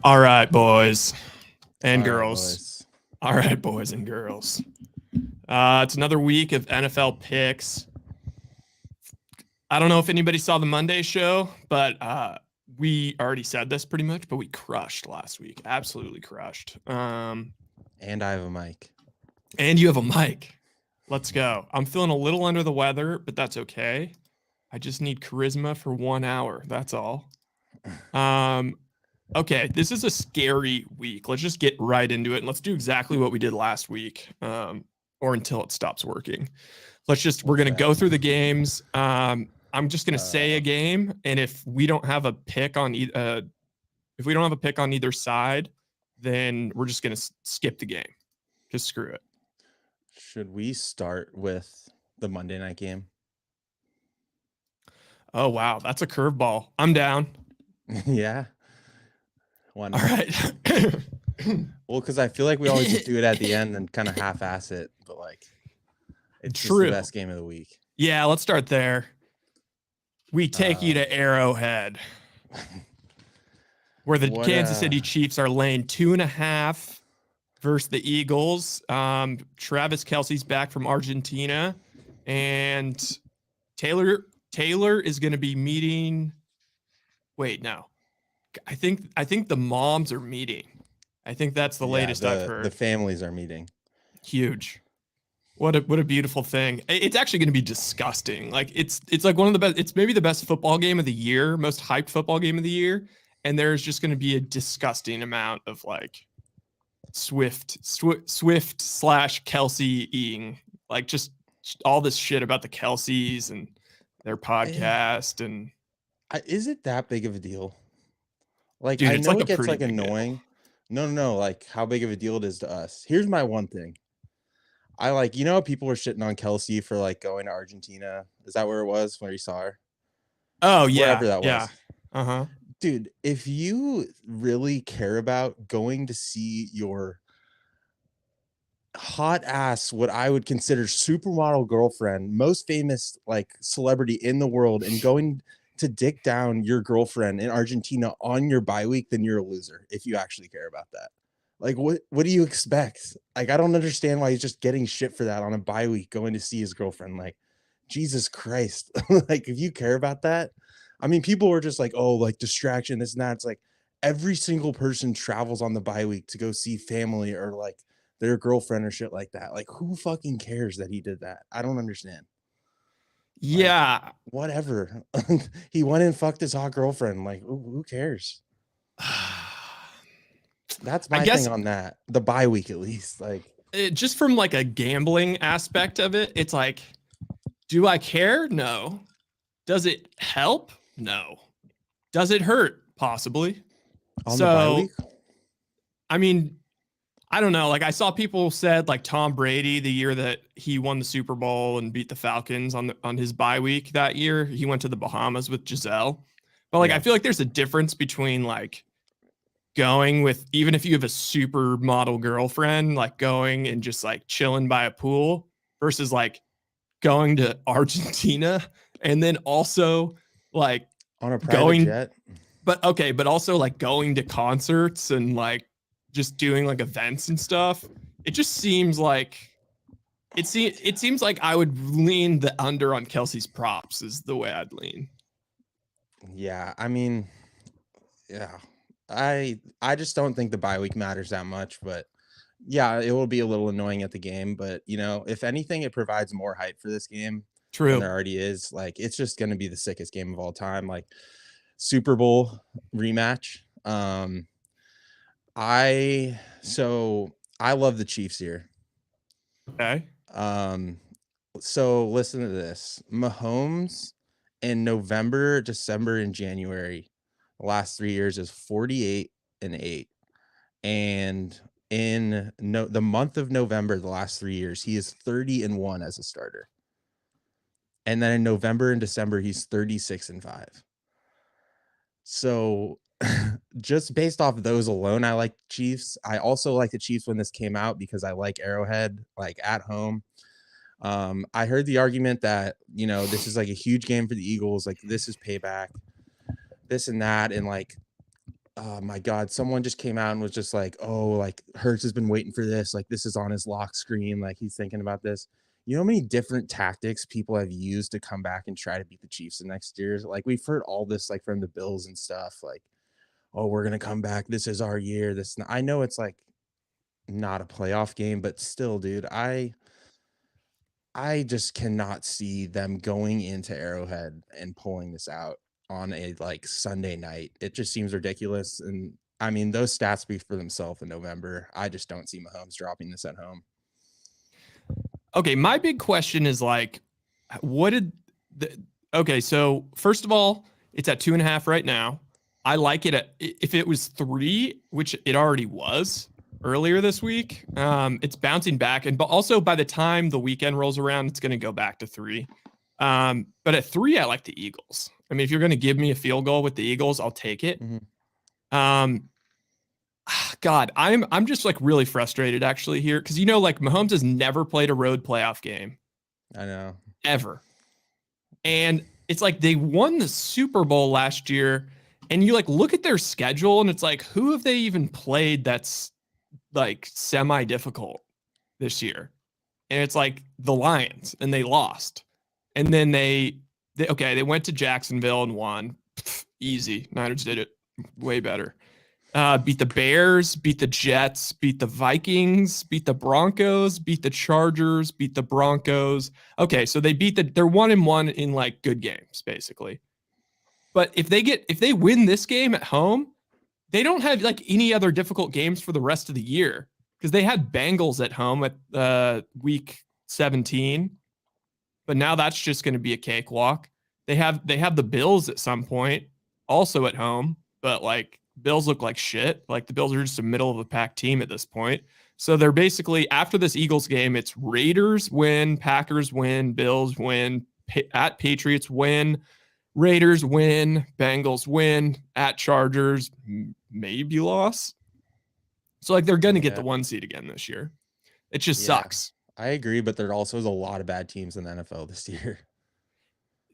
All right, boys and All right, girls. boys. All right, boys and girls. It's another week of NFL picks. I don't know if anybody saw the Monday show, but we already said this pretty much, but we crushed last week. Absolutely crushed. And I have a mic. And you have a mic. Let's go. I'm feeling a little under the weather, but that's okay. I just need charisma for 1 hour. That's all. Okay, this is a scary week. Let's just get right into it, and let's do exactly what we did last week, or until it stops working. We're going to go through the games. I'm just going to say a game, and if we don't have a pick on either side, then we're just going to skip the game. Just screw it. Should we start with the Monday night game? Oh, wow. That's a curveball. I'm down. Yeah. All right. Well, because I feel like we always just do it at the end and kind of half-ass it, but like it's just the best game of the week. Yeah, let's start there. We take you to Arrowhead, where the Kansas City Chiefs are laying 2.5 versus the Eagles. Travis Kelce's back from Argentina, and Taylor is going to be meeting. Wait, no. I think the moms are meeting. I think that's the latest I've heard. The families are meeting. Huge. What a beautiful thing. It's actually going to be disgusting. Like it's like one of the best. It's maybe the best football game of the year, most hyped football game of the year. And there's just going to be a disgusting amount of like Swift / Kelce-ing, like just all this shit about the Kelces and their podcast. And is it that big of a deal? Like, dude, I know it gets like annoying. No. Like how big of a deal it is to us. Here's my one thing. I like, people were shitting on Kelce for like going to Argentina. Is that where it was where you saw her? Oh yeah. Wherever that was. Yeah. Uh-huh. Dude, if you really care about going to see your hot ass, what I would consider supermodel girlfriend, most famous like celebrity in the world, and going to dick down your girlfriend in Argentina on your bye week, then you're a loser if you actually care about that. Like, what do you expect? Like, I don't understand why he's just getting shit for that on a bye week going to see his girlfriend. Like, Jesus Christ. Like, if you care about that, I mean, people were just like, oh, like distraction, this and that. It's like every single person travels on the bye week to go see family or like their girlfriend or shit like that. Like, who fucking cares that he did that? I don't understand. Yeah. Like, whatever. He went and fucked his hot girlfriend. Like, who cares? That's my thing on that. The bye week, at least. Like, just from like a gambling aspect of it, it's like, do I care? No. Does it help? No. Does it hurt? Possibly. On the bye week? I mean, I don't know. Like I saw people said like Tom Brady, the year that he won the Super Bowl and beat the Falcons on his bye week that year, he went to the Bahamas with Giselle. But like, I feel like there's a difference between like going with, even if you have a supermodel girlfriend, like going and just like chilling by a pool versus like going to Argentina and then also like on a private jet. But also like going to concerts and like just doing like events and stuff. It just seems like it seems like I would lean the under on Kelce's props is the way I'd lean. Yeah, I mean, yeah. I just don't think the bye week matters that much, but yeah, it will be a little annoying at the game, but if anything, it provides more hype for this game. True. Than there already is. Like, it's just going to be the sickest game of all time. Like, Super Bowl rematch. I love the Chiefs here. Okay. So listen to this. Mahomes in November, December, and January, the last 3 years is 48-8. And in the month of November, the last 3 years, he is 30-1 as a starter. And then in November and December, he's 36-5. So just based off of those alone, I like Chiefs. I also like the Chiefs when this came out because I like Arrowhead, like at home. I heard the argument that, this is like a huge game for the Eagles. Like, this is payback, this and that. And like, oh my God, someone just came out and was just like, oh, like Hurts has been waiting for this. Like this is on his lock screen. Like he's thinking about this. You know how many different tactics people have used to come back and try to beat the Chiefs the next year? Like we've heard all this like from the Bills and stuff. Like, oh, we're gonna come back. This is our year. I know it's like not a playoff game, but still, dude, I just cannot see them going into Arrowhead and pulling this out on a like Sunday night. It just seems ridiculous. And I mean, those stats speak for themselves in November. I just don't see Mahomes dropping this at home. Okay, my big question is like, what did okay, so first of all, it's at 2.5 right now. I like it if it was 3, which it already was earlier this week. It's bouncing back, but also by the time the weekend rolls around, it's going to go back to 3. But at 3, I like the Eagles. I mean, if you're going to give me a field goal with the Eagles, I'll take it. Mm-hmm. God, I'm just like really frustrated actually here because like Mahomes has never played a road playoff game. I know. Ever. And it's like they won the Super Bowl last year, and you like look at their schedule, and it's like, who have they even played that's like semi-difficult this year? And it's like the Lions, and they lost. And then they went to Jacksonville and won. Easy. Niners did it way better. Beat the Bears, beat the Jets, beat the Vikings, beat the Broncos, beat the Chargers, beat the Broncos. Okay, so they're 1-1 in like good games, basically. But if they win this game at home, they don't have like any other difficult games for the rest of the year because they had Bengals at home at week 17, but now that's just going to be a cakewalk. They have the Bills at some point also at home, but like Bills look like shit. Like the Bills are just a middle of the pack team at this point. So they're basically, after this Eagles game, it's Raiders win, Packers win, Bills win, at Patriots win, Raiders win, Bengals win, at Chargers maybe loss. So like they're going to get the 1 seed again this year. It just sucks. I agree, but there also is a lot of bad teams in the NFL this year.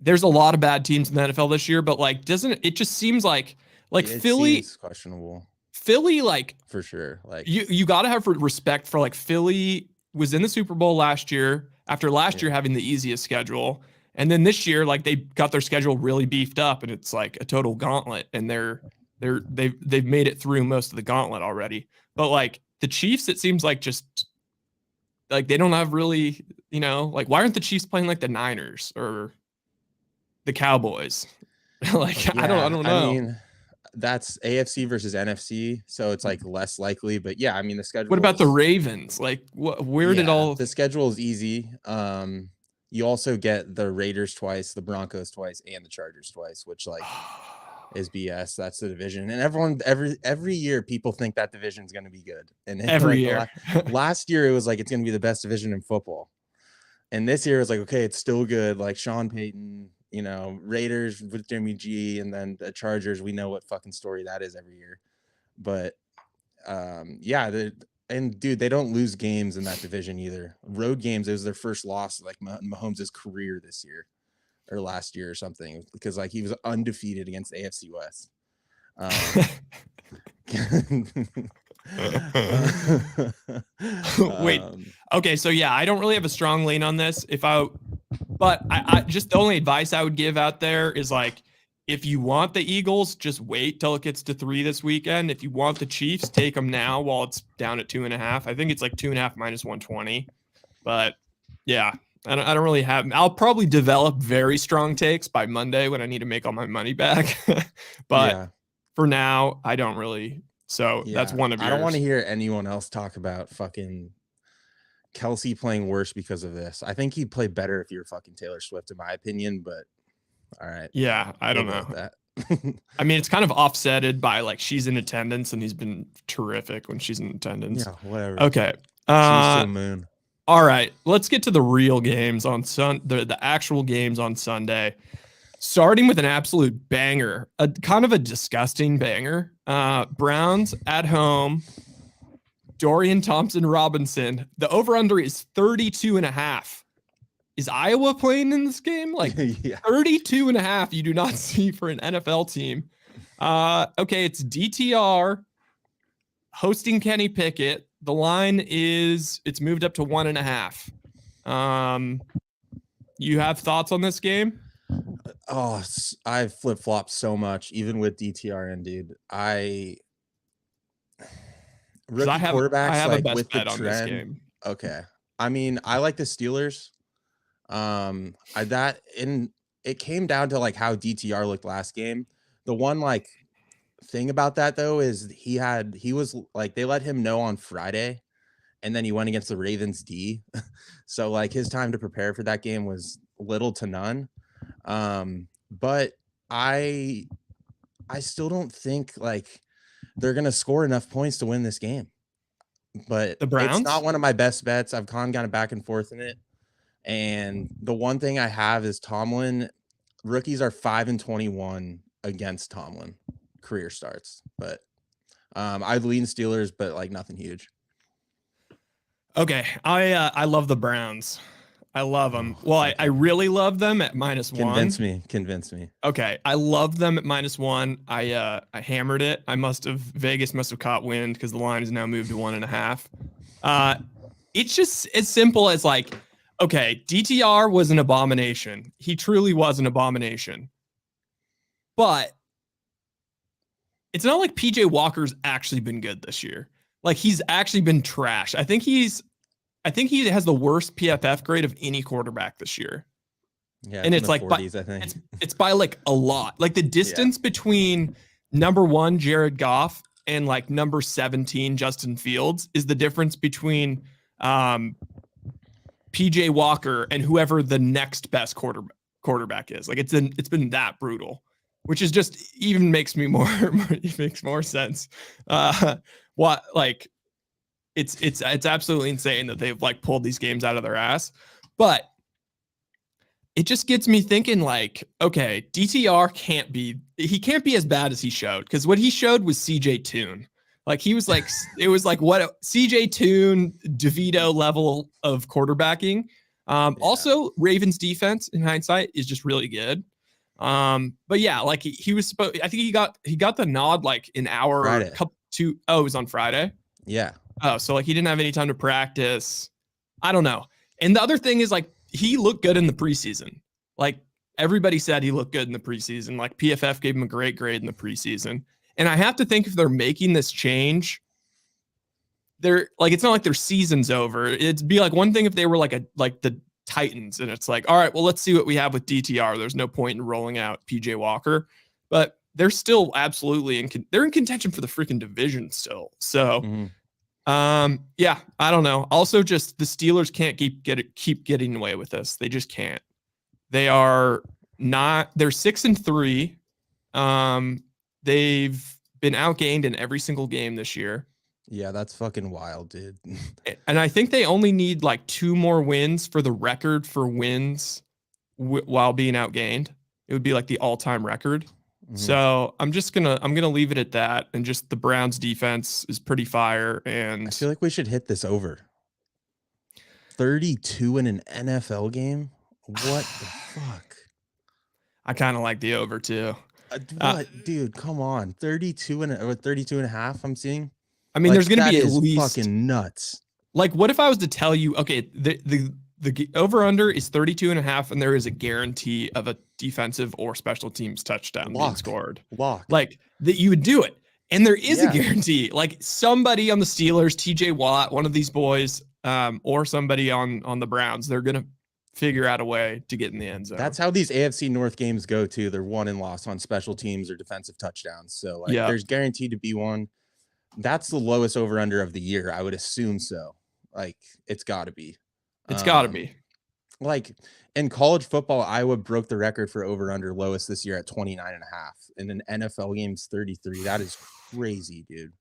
There's a lot of bad teams in the NFL this year, but like it just seems like Philly seems questionable. Philly, like for sure. Like you got to have respect for like Philly was in the Super Bowl last year after last year having the easiest schedule. And then this year, like they got their schedule really beefed up and it's like a total gauntlet and they've made it through most of the gauntlet already. But like the Chiefs, it seems like just like they don't have really, like why aren't the Chiefs playing like the Niners or the Cowboys? Like I don't know. I mean, that's AFC versus NFC, so it's like less likely. But yeah, I mean the schedule. What about the Ravens? Like where did all the schedule is easy. You also get the Raiders twice, the Broncos twice, and the Chargers twice, which like is BS. That's the division, and everyone every year people think that division is going to be good, and every year. Last year it was like it's going to be the best division in football, and this year it's like okay, it's still good. Like Sean Payton. Raiders with Jimmy G, and then the Chargers. We know what fucking story that is every year. But and dude, they don't lose games in that division either. Road games, it was their first loss like Mahomes' career this year or last year or something because like he was undefeated against the AFC West. Wait. Okay, so yeah, I don't really have a strong lean on this. But I just the only advice I would give out there is like, if you want the Eagles, just wait till it gets to 3 this weekend. If you want the Chiefs, take them now while it's down at 2.5. I think it's like 2.5 minus 120. But yeah, I don't really have. I'll probably develop very strong takes by Monday when I need to make all my money back. But for now, I don't really. So that's one of yours. I don't want to hear anyone else talk about fucking Kelsey playing worse because of this. I think he'd play better if you were fucking Taylor Swift, in my opinion, but all right. Yeah, I don't know. That. I mean, it's kind of offsetted by like she's in attendance and he's been terrific when she's in attendance. Yeah, whatever. Okay. She's to the moon. All right, let's get to the real games on the actual games on Sunday. Starting with an absolute banger, a kind of a disgusting banger. Browns at home. Dorian Thompson-Robinson. The over-under is 32.5. Is Iowa playing in this game? Like 32.5 you do not see for an NFL team. Okay, it's DTR hosting Kenny Pickett. The line it's moved up to 1.5. You have thoughts on this game? Oh, I flip flop so much, even with DTRN, dude. Because I Rookie have quarterbacks, a like best with the bet on this trend. game. Okay, I mean, I like the Steelers. It came down to like how DTR looked last game. The one like thing about that though is he was like they let him know on Friday, and then he went against the Ravens D. So like his time to prepare for that game was little to none. But I still don't think like they're gonna score enough points to win this game. But The it's not Browns? one of my best bets. I've kind of back and forth in it. And the one thing I have is Tomlin. Rookies are 5-21 against Tomlin career starts. But I'd lean Steelers, but like nothing huge. Okay, I love the Browns. I love them. Oh, Well, I okay. really love them at -1. Convince me. Okay, I love them at -1. I hammered it. Vegas must have caught wind because the line is now moved to 1.5. It's just as simple as like, okay, DTR was an abomination. He truly was an abomination. But it's not like PJ Walker's actually been good this year. Like he's actually been trash. I think he has the worst PFF grade of any quarterback this year. Yeah, And it's in it's the like 40s, I think. it's by like a lot. Like the distance between number 1 Jared Goff and like number 17 Justin Fields is the difference between PJ Walker and whoever the next best quarterback is. Like it's been that brutal, which is just even makes me more it makes more sense. What like it's absolutely insane that they've like pulled these games out of their ass. But it just gets me thinking like, okay, DTR can't be as bad as he showed, because what he showed was CJ Toon. Like he was like it was like what CJ Toon DeVito level of quarterbacking. Also Ravens defense in hindsight is just really good. But yeah, like he was supposed, I think he got the nod like an hour Friday. it was on Friday. Yeah. Oh, so like he didn't have any time to practice. I don't know. And the other thing is like he looked good in the preseason. Like everybody said he looked good in the preseason. Like PFF gave him a great grade in the preseason. And I have to think if they're making this change, they're like, it's not like their season's over. It'd be like one thing if they were like the Titans and it's like, all right, well, let's see what we have with DTR. There's no point in rolling out PJ Walker, but they're still absolutely they're in contention for the freaking division still. So yeah, I don't know. Also, just the Steelers can't keep getting away with this. They just can't. They are not. They're 6-3. They've been outgained in every single game this year. Yeah, that's fucking wild, dude. And I think they only need like 2 more wins for the record for wins while being outgained. It would be like the all-time record. So I'm gonna leave it at that, and just the Browns defense is pretty fire. And I feel like we should hit this over. 32 in an NFL game. What the fuck? I kind of like the over too. What, dude? Come on, 32 and 32 and a half. I'm seeing. I mean, like, there's gonna be at least fucking nuts. Like, what if I was to tell you, okay, the over under is 32.5, and there is a guarantee of a defensive or special teams touchdown being scored. Like that you would do it. And there is a guarantee. Like somebody on the Steelers, TJ Watt, one of these boys, or somebody on the Browns, they're gonna figure out a way to get in the end zone. That's how these AFC North games go too. They're won and lost on special teams or defensive touchdowns. So like there's guaranteed to be one. That's the lowest over under of the year. I would assume so. Like it's gotta be. It's gotta be. Like in college football, Iowa broke the record for over under lowest this year at 29.5. In an NFL game's 33. That is crazy, dude.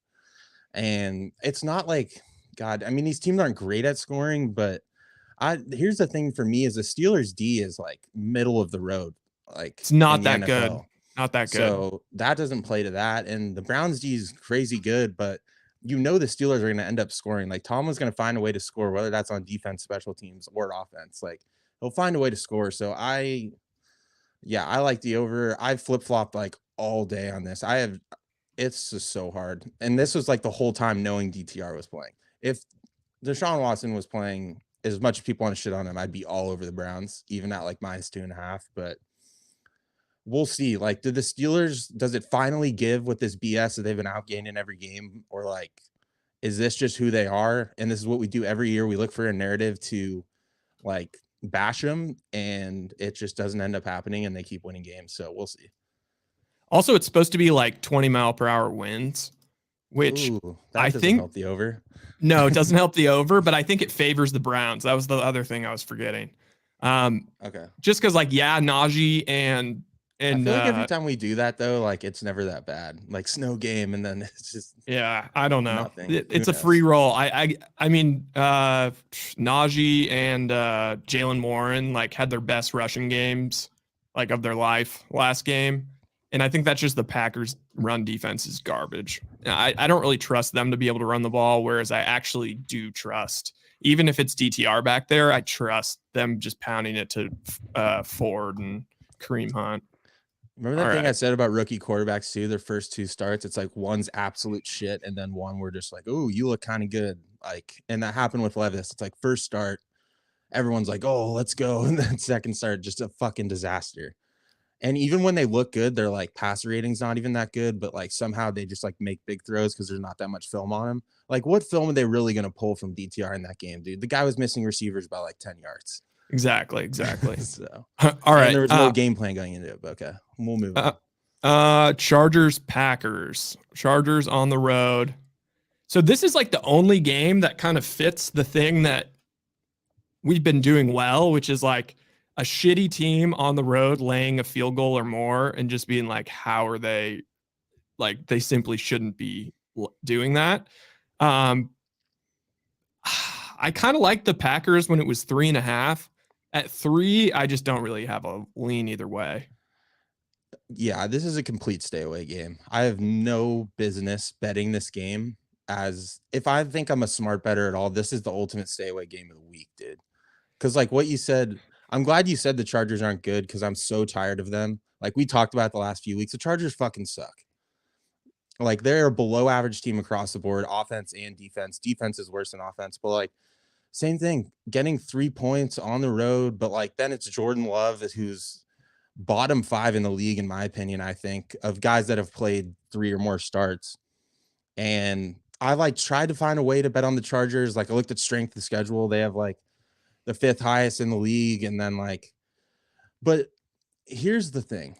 And it's not like, God, I mean, these teams aren't great at scoring, but here's the thing for me is the Steelers D is like middle of the road. Like it's not that good. Not that good. So that doesn't play to that. And the Browns D is crazy good, but you know the Steelers are going to end up scoring. Like Tom was going to find a way to score, whether that's on defense, special teams, or offense. Like he'll find a way to score. So I like the over. I flip-flopped like all day on this. It's just so hard. And this was like the whole time knowing DTR was playing. If Deshaun Watson was playing, as much as people want to shit on him, I'd be all over the Browns, even at like -2.5. But we'll see. Like, does it finally give with this BS that they've been outgaining every game? Or like, is this just who they are? And this is what we do every year. We look for a narrative to like bash them, and it just doesn't end up happening, and they keep winning games. So we'll see. Also, it's supposed to be like 20-mile-per-hour winds, which that doesn't help the over. No, it doesn't help the over, but I think it favors the Browns. That was the other thing I was forgetting. Okay. Just because, like, yeah, Najee and I feel like every time we do that, though, like it's never that bad. Like snow game, and then it's just I don't know. Nothing. It's a free roll. I mean, Najee and Jalen Warren like had their best rushing games like of their life last game. And I think that's just the Packers' run defense is garbage. I don't really trust them to be able to run the ball, whereas I actually do trust, even if it's DTR back there, I trust them just pounding it to Ford and Kareem Hunt. Remember that thing I said about rookie quarterbacks too? Their first 2 starts, it's like one's absolute shit, and then one we're just like, oh, you look kind of good. Like, and that happened with Levis. It's like first start, everyone's like, oh, let's go. And then second start, just a fucking disaster. And even when they look good, their like passer rating's not even that good, but like somehow they just like make big throws because there's not that much film on them. Like, what film are they really going to pull from DTR in that game, dude? The guy was missing receivers by like 10 yards. Exactly. So, all right. And there was no game plan going into it, but okay, we'll move on. Chargers on the road. So this is like the only game that kind of fits the thing that we've been doing well, which is like a shitty team on the road laying a field goal or more and just being like, how are they? Like, they simply shouldn't be doing that. I kind of like the Packers when it was 3.5. At 3, I just don't really have a lean either way. Yeah, this is a complete stay away game. I have no business betting this game. As if I think I'm a smart better at all, this is the ultimate stay away game of the week, dude. Because like what you said, I'm glad you said the Chargers aren't good because I'm so tired of them. Like we talked about the last few weeks, the Chargers fucking suck. Like they're a below average team across the board, offense and defense. Defense is worse than offense, but like same thing, getting 3 points on the road, but like then it's Jordan Love who's bottom 5 in the league, in my opinion, I think, of guys that have played 3 or more starts. And I like tried to find a way to bet on the Chargers. Like I looked at strength of schedule. They have like the 5th highest in the league. And then like, but here's the thing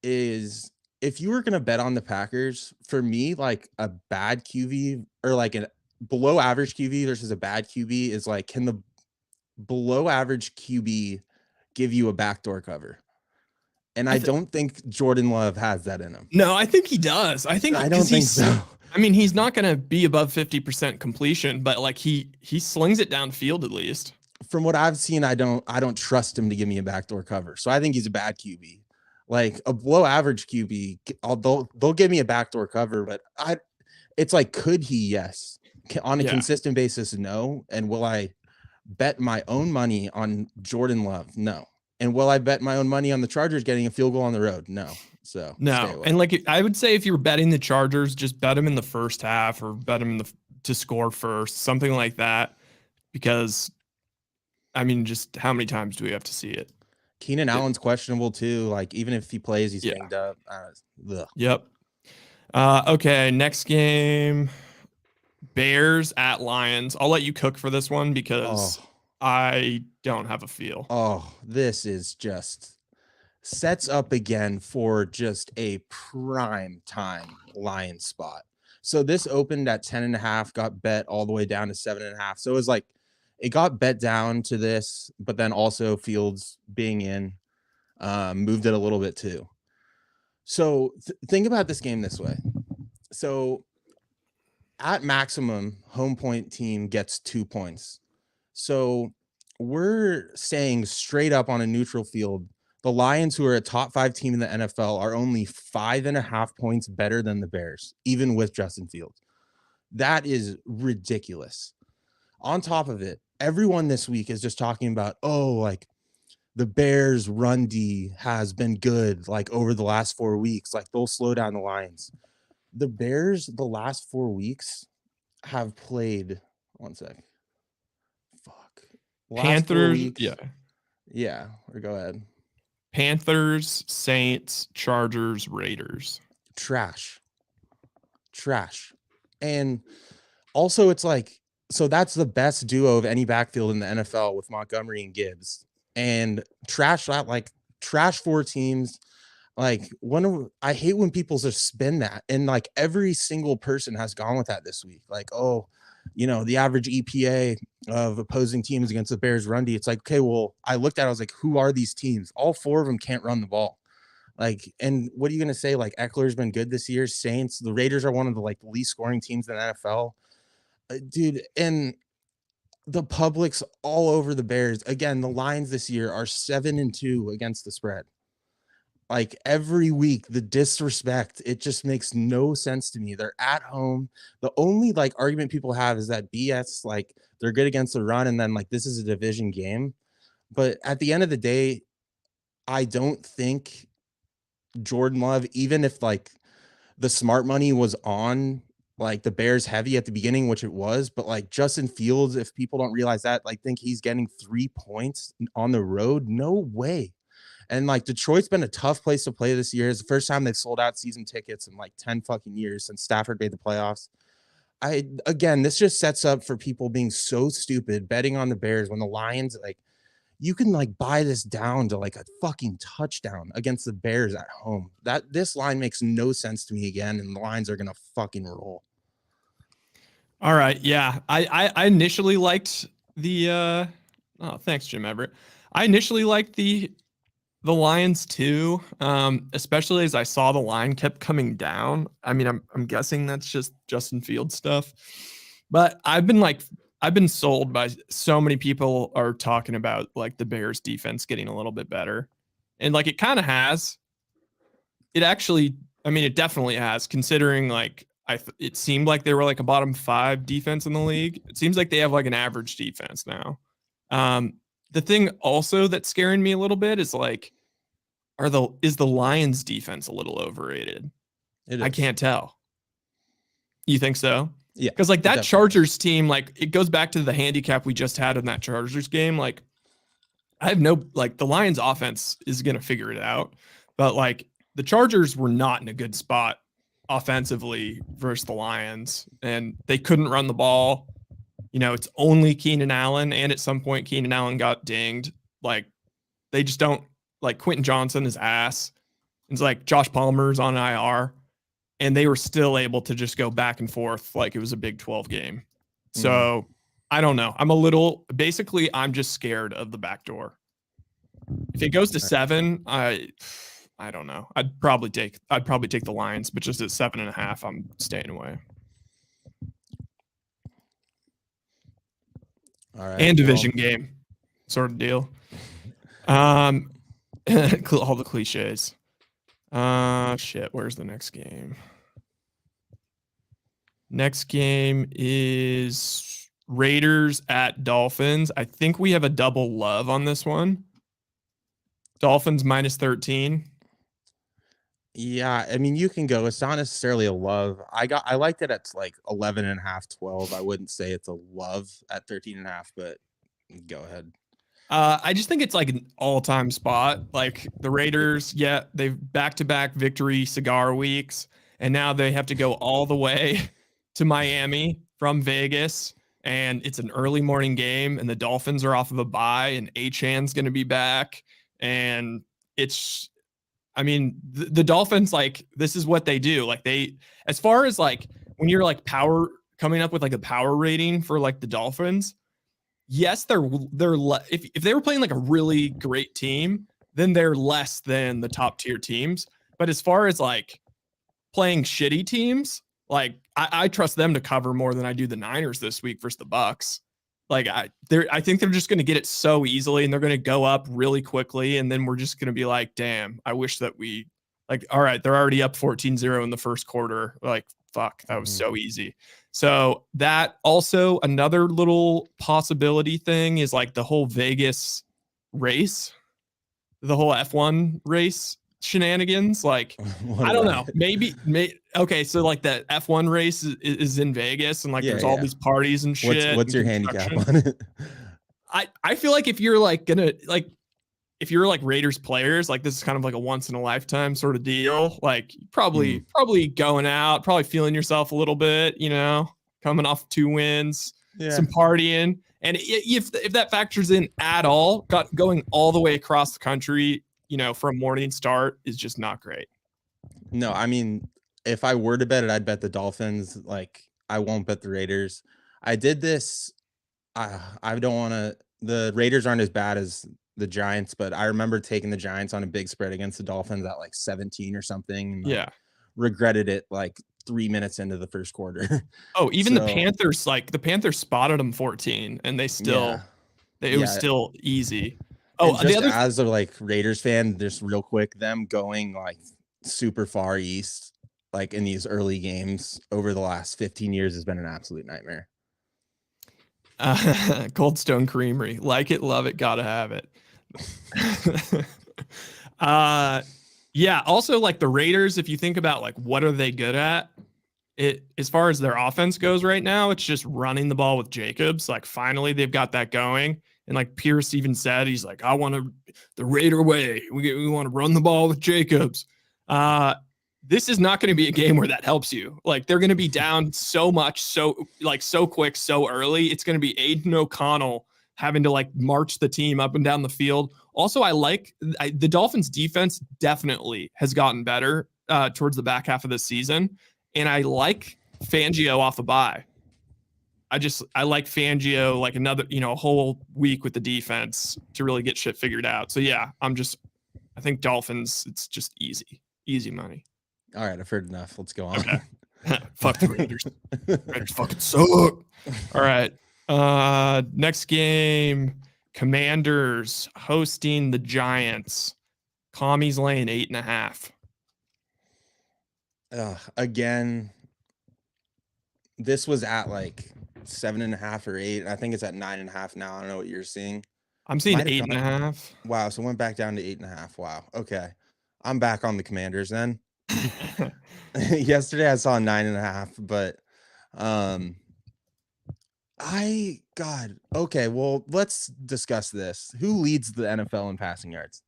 is if you were going to bet on the Packers, for me, like a bad QB or like a below average QB versus a bad QB is like, can the below average QB give you a backdoor cover? And I don't think Jordan Love has that in him. No, I think he does. I don't think so. I mean, he's not going to be above 50% completion, but like he slings it downfield at least. From what I've seen, I don't trust him to give me a backdoor cover. So I think he's a bad QB. Like a below average QB, they'll give me a backdoor cover, but it's like, could he? Yes. On a consistent basis, no. And will I bet my own money on Jordan Love? No. And will I bet my own money on the Chargers getting a field goal on the road? No. So no. And like I would say, if you're betting the Chargers, just bet them in the first half or bet them to score first, something like that. Because I mean, just how many times do we have to see it? Keenan Allen's questionable too. Like even if he plays, he's banged up. Yep. Okay. Next game. Bears at Lions. I'll let you cook for this one because I don't have a feel. This is just sets up again for just a prime time Lions spot. So this opened at 10.5, got bet all the way down to 7.5. So it was like it got bet down to this, but then also Fields being in moved it a little bit too. So think about this game this way. So at maximum, home point team gets 2 points. So we're saying straight up on a neutral field, the Lions, who are a top 5 team in the NFL, are only 5.5 points better than the Bears, even with Justin Fields. That is ridiculous. On top of it, everyone this week is just talking about, like the Bears run D has been good like over the last 4 weeks. Like they'll slow down the Lions. The Bears, the last 4 weeks have played one sec. Fuck. Last 4 Panthers, weeks. yeah. Yeah, or go ahead. Panthers, Saints, Chargers, Raiders. Trash. And also it's like, so that's the best duo of any backfield in the NFL with Montgomery and Gibbs. And trash 4 teams. Like I hate when people just spin that, and like every single person has gone with that this week. Like, oh, the average EPA of opposing teams against the Bears run D. It's like, okay, well, I looked at it, I was like, who are these teams? All 4 of them can't run the ball. Like, and what are you gonna say? Like, Eckler's been good this year. Saints, the Raiders are one of the like least scoring teams in the NFL, dude. And the public's all over the Bears. Again, the Lions this year are 7-2 against the spread. Like every week, the disrespect, it just makes no sense to me. They're at home. The only like argument people have is that BS, like they're good against the run, and then like this is a division game. But at the end of the day, I don't think Jordan Love, even if like the smart money was on like the Bears heavy at the beginning, which it was, but like Justin Fields, if people don't realize that, like think he's getting 3 points on the road, no way. And like Detroit's been a tough place to play this year. It's the first time they've sold out season tickets in like 10 fucking years since Stafford made the playoffs. Again, this just sets up for people being so stupid betting on the Bears when the Lions, like, you can like buy this down to like a fucking touchdown against the Bears at home. This line makes no sense to me again, and the Lions are gonna fucking roll. All right, yeah. I initially liked the oh, thanks, Jim Everett. I initially liked the Lions too, especially as I saw the line kept coming down. I mean, I'm guessing that's just Justin Fields stuff, but I've been sold by so many people are talking about like the Bears defense getting a little bit better, and like it kind of has. It actually, I mean, it definitely has. Considering like it seemed like they were like a bottom 5 defense in the league. It seems like they have like an average defense now. The thing also that's scaring me a little bit is like, is the Lions defense a little overrated? I can't tell. You think so? Yeah. Because like that Chargers team, like it goes back to the handicap we just had in that Chargers game. Like I have no, like the Lions offense is going to figure it out. But like the Chargers were not in a good spot offensively versus the Lions, and they couldn't run the ball. It's only Keenan Allen, and at some point Keenan Allen got dinged. Like they just don't, like Quentin Johnson is ass. It's like Josh Palmer's on IR, and they were still able to just go back and forth like it was a Big 12 game. So I don't know. I'm just scared of the back door. If it goes to 7, I don't know. I'd probably take the Lions, but just at 7.5, I'm staying away. All right. And division game sort of deal. All the cliches. Shit, where's the next game? Next game is Raiders at Dolphins. I think we have a double love on this one. Dolphins -13. Yeah, I mean, you can go. It's not necessarily a love. I liked it at like 11.5, 12. I wouldn't say it's a love at 13.5, but go ahead. I just think it's like an all-time spot. Like the Raiders, yeah, they've back-to-back victory cigar weeks, and now they have to go all the way to Miami from Vegas, and it's an early morning game, and the Dolphins are off of a bye, and Achan's going to be back, and it's, I mean, the Dolphins, like, this is what they do. Like as far as like when you're like coming up with like a power rating for like the Dolphins, yes, if they were playing like a really great team, then they're less than the top tier teams. But as far as like playing shitty teams, like I trust them to cover more than I do the Niners this week versus the Bucks. Like I think they're just going to get it so easily, and they're going to go up really quickly, and then we're just going to be like, damn, I wish that we, like, all right, they're already up 14-0 in the first quarter. Like, fuck, that was so easy. So that also, another little possibility thing is like the whole Vegas race. the whole F1 race shenanigans. Like, What I don't about know. it? Maybe okay. So like the F1 race is in Vegas, and like Yeah, there's all yeah. these parties and shit What's and your handicap construction. on it? I feel like if you're like gonna like if you're like Raiders players, like this is kind of like a once in a lifetime sort of deal. Like Hmm. probably going out, probably feeling yourself a little bit, coming off 2 wins, Yeah. some partying. And if that factors in at all, going all the way across the country, for a morning start is just not great. No, I mean, if I were to bet it, I'd bet the Dolphins. Like, I won't bet the Raiders. I did this. I don't want to. The Raiders aren't as bad as the Giants, but I remember taking the Giants on a big spread against the Dolphins at like 17 or something, and like Yeah. regretted it like 3 minutes into the first quarter. Oh, even So the Panthers spotted them 14, and yeah, it was yeah. still easy. And Oh, the just other as a like Raiders fan, just real quick, them going like super far east, like in these early games over the last 15 years has been an absolute nightmare. Cold Stone Creamery. Like it, love it, gotta have it. uh yeah, also like the Raiders, if you think about like what are they good at? It as far as their offense goes right now, it's just running the ball with Jacobs. Like finally they've got that going. And like Pierce even said, he's like, I want to the Raider way. We want to run the ball with Jacobs. This is not going to be a game where that helps you. Like they're going to be down so much, so quick, so early. It's going to be Aiden O'Connell having to like march the team up and down the field. Also, the Dolphins defense definitely has gotten better towards the back half of the season. And I like Fangio off a bye. I like Fangio like another, a whole week with the defense to really get shit figured out. So yeah, I think Dolphins, it's just easy money. All right, I've heard enough. Let's go on. Okay. Fuck the Raiders. Raiders fucking suck. All right. Next game, Commanders hosting the Giants. Commies laying 8.5. Again, this was at like 7.5 or 8. I think it's at 9.5 now. I don't know what you're seeing. I'm seeing Might have gone. 8.5. Wow, so it went back down to 8.5. Wow. Okay. I'm back on the Commanders then. Yesterday I saw 9.5, but okay, well, let's discuss this. Who leads the NFL in passing yards?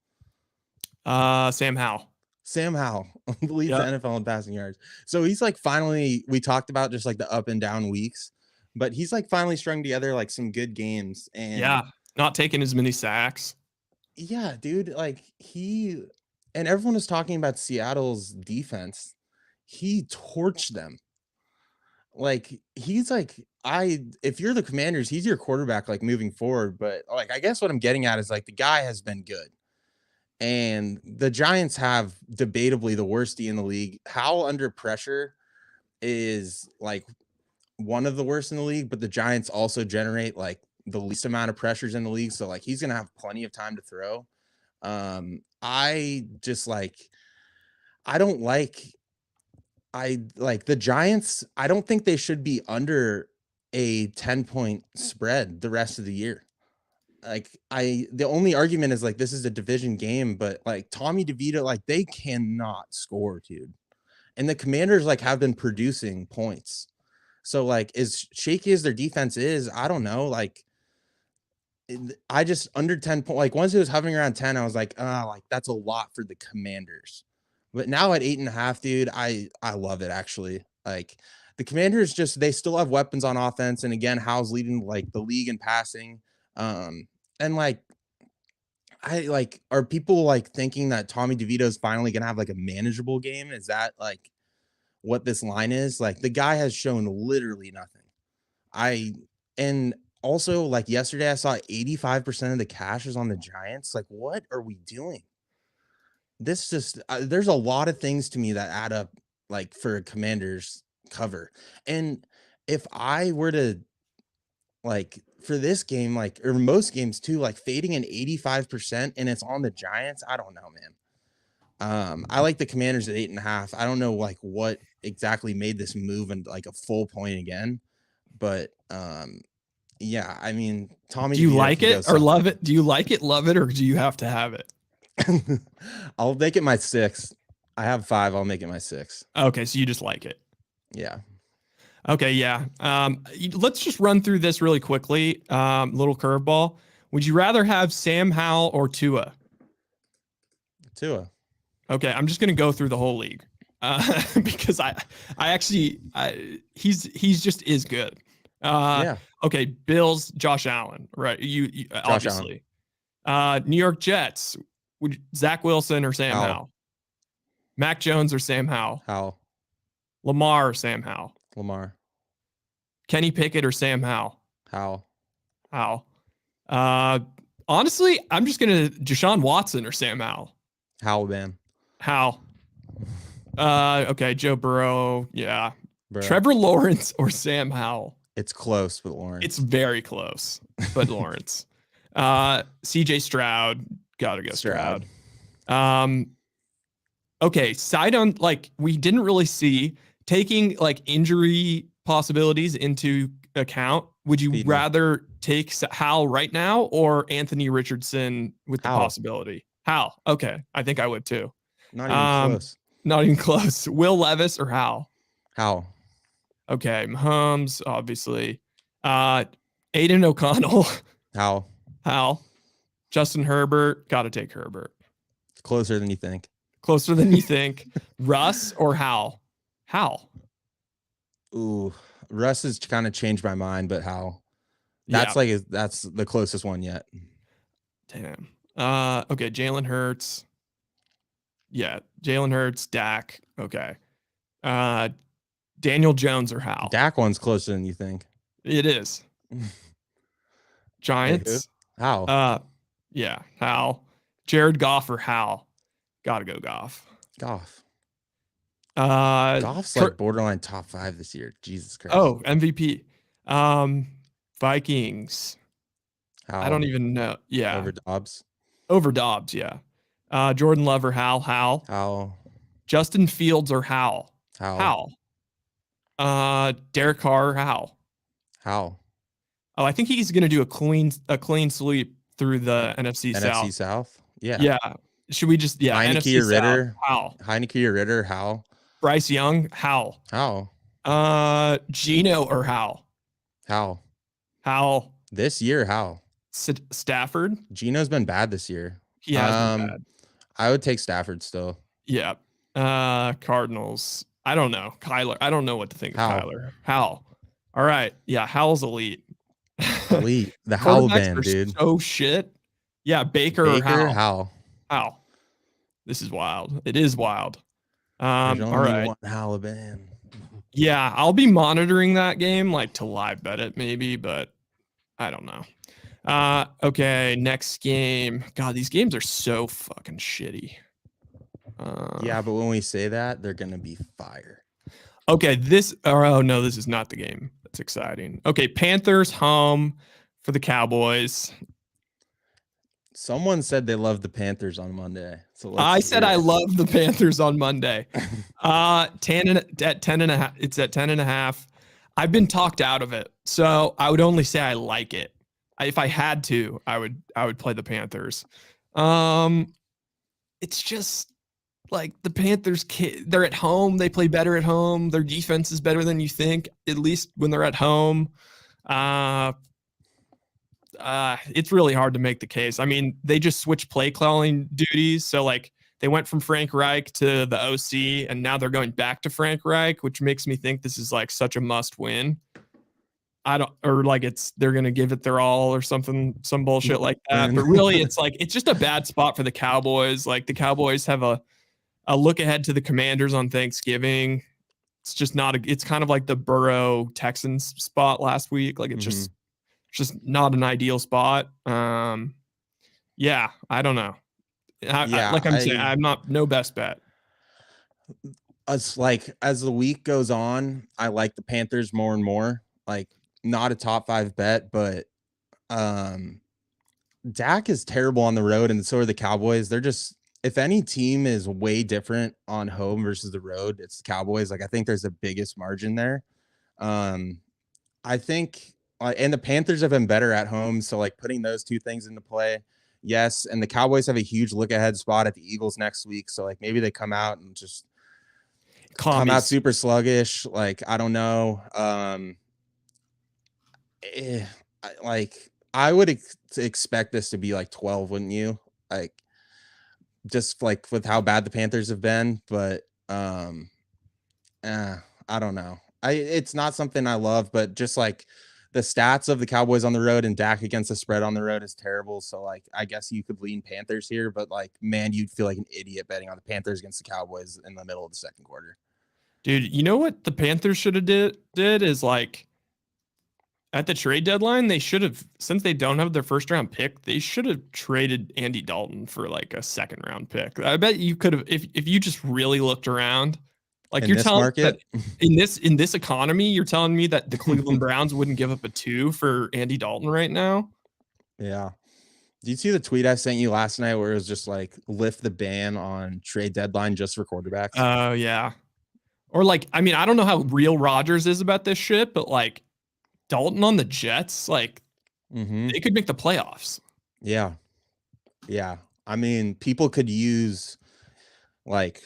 Sam Howell. Sam Howell leads Yep. the NFL in passing yards. So he's like finally, we talked about just like the up and down weeks, but he's like finally strung together like some good games. And Yeah, not taking as many sacks. yeah, dude, like and everyone was talking about Seattle's defense. He torched them. Like he's like if you're the Commanders, he's your quarterback like moving forward, but like I guess what I'm getting at is like the guy has been good. And the Giants have debatably the worst D in the league. Howell under pressure is like one of the worst in the league, but the Giants also generate like the least amount of pressures in the league. So like he's gonna have plenty of time to throw. I just like I like the Giants. I don't think they should be under a 10-point spread the rest of the year. Like the only argument is like this is a division game, but like Tommy DeVito, like they cannot score, dude. And the Commanders like have been producing points. So like as shaky as their defense is, I don't know. Like I just under 10 point, like once it was hovering around 10, I was like that's a lot for the Commanders. But now at 8.5, dude, I love it actually. Like the Commanders they still have weapons on offense. And again, Howell's leading like the league in passing. And like are people like thinking that Tommy DeVito is finally gonna have like a manageable game? Is that like what this line is? Like the guy has shown literally nothing. And also like yesterday I saw 85% of the cash is on the Giants. Like, what are we doing? This just there's a lot of things to me that add up like for a Commanders cover. And if I were to like for this game, like or most games too, like fading an 85% and it's on the Giants, I don't know, man. I like the Commanders at 8.5. I don't know like what exactly made this move and like a full point again, but yeah, I mean Tommy Do you DeVito like can go it or suck. love it? Do you like it, love it, or do you have to have it? I'll make it my 6. I have 5. I'll make it my 6. Okay, so you just like it. Yeah. Okay, yeah. Let's just run through this really quickly. Little curveball. Would you rather have Sam Howell or Tua? Tua. Okay, I'm just gonna go through the whole league because he's just is good. Yeah. Okay, Bills, Josh Allen, right? You Josh Allen. obviously. New York Jets, Zach Wilson or Sam Howell. Howell? Mac Jones or Sam Howell? Howell. Lamar or Sam Howell? Lamar. Kenny Pickett or Sam Howell? Howell. Howell. Uh, honestly, I'm just gonna Deshaun Watson or Sam Howell. Howell, man. Howell. Okay, Joe Burrow. Yeah. Bro. Trevor Lawrence or Sam Howell? It's close, but Lawrence. It's very close, but Lawrence. CJ Stroud. Gotta go Stroud. Okay, side on like we didn't really see taking like injury possibilities into account. Would you rather take Hal right now or Anthony Richardson with the possibility? Hal. Okay, I think I would too. Not even close. Not even close. Will Levis or Hal? Hal. Okay, Mahomes, obviously. Aiden O'Connell. Hal. Hal. Justin Herbert. Gotta take Herbert. It's closer than you think. Closer than you think. Russ or Hal? Hal. Ooh, Russ has kind of changed my mind, but Hal. That's that's the closest one yet. Damn. Okay, Jalen Hurts. Yeah, Jalen Hurts, Dak. Okay. Daniel Jones or Hal? Dak one's closer than you think. It is. Giants. Hal. Yeah, Hal. Jared Goff or Hal? Gotta go Goff. Goff. Goff's like borderline top 5 this year. Jesus Christ. Oh, MVP. Vikings. Hal. I don't even know. Yeah. Over Dobbs. Over Dobbs, yeah. Jordan Love or Hal? Hal. Justin Fields or Hal? Hal. Derek Carr or Hal? Hal. Oh, I think he's gonna do a clean sweep through the NFC South. Yeah. Yeah. Should we just Heineke NFC or Ritter? South. Hal. Heineke or Ritter? Hal. Bryce Young? Hal. Geno or Hal? Hal. This year, Hal. Stafford? Geno's been bad this year. He has been bad. I would take Stafford still. Yeah. Cardinals. I don't know. Kyler. I don't know what to think of Kyler. Hal. All right. Yeah, Hal's elite. Elite. The Hal band, dude. So shit. Yeah, Baker or Hal. Hal. This is wild. It is wild. All right. One Hal band. Yeah, I'll be monitoring that game like to live bet it maybe, but I don't know. Okay, next game. God, these games are so fucking shitty. Yeah, but when we say that, they're gonna be fire. Okay, oh no, this is not the game. That's exciting. Okay, Panthers home for the Cowboys. Someone said they loved the Panthers on Monday. So I said I love the Panthers on Monday. 10.5. It's at 10.5. I've been talked out of it, so I would only say I like it. If I had to, I would play the Panthers. It's just like the Panthers. They're at home. They play better at home. Their defense is better than you think, at least when they're at home. It's really hard to make the case. I mean, they just switched play calling duties. So like they went from Frank Reich to the OC and now they're going back to Frank Reich, which makes me think this is like such a must win. They're going to give it their all or something, some bullshit like that. But really it's like, it's just a bad spot for the Cowboys. Like the Cowboys have a look ahead to the Commanders on Thanksgiving. It's just it's kind of like the Burrow Texans spot last week. Like it's just not an ideal spot. Yeah, I don't know. I'm not no best bet. As the week goes on, I like the Panthers more and more. Like not a top 5 bet, but Dak is terrible on the road, and so are the Cowboys. They're just, if any team is way different on home versus the road, it's the Cowboys. Like I think there's the biggest margin there. I think. And the Panthers have been better at home. So like putting those two things into play, Yes, and the Cowboys have a huge look ahead spot at the Eagles next week. So like maybe they come out and just come out Commies. super sluggish. Like I don't know. I would expect this to be like 12, wouldn't you? Like just like with how bad the Panthers have been, but I don't know. It's not something I love, but just like the stats of the Cowboys on the road and Dak against the spread on the road is terrible. So like I guess you could lean Panthers here, but like man, you'd feel like an idiot betting on the Panthers against the Cowboys in the middle of the second quarter. Dude, you know what the Panthers should have did is like at the trade deadline, they should have, since they don't have their first round pick, they should have traded Andy Dalton for like a second round pick. I bet you could have, if you just really looked around. Like In you're this telling market, that in this economy, you're telling me that the Cleveland Browns wouldn't give up a 2 for Andy Dalton right now? yeah. Did you see the tweet I sent you last night where it was just like lift the ban on trade deadline just for quarterbacks? Oh yeah. Or like, I mean, I don't know how real Rodgers is about this shit, but like Dalton on the Jets, like they could make the playoffs. Yeah. Yeah. I mean, people could use like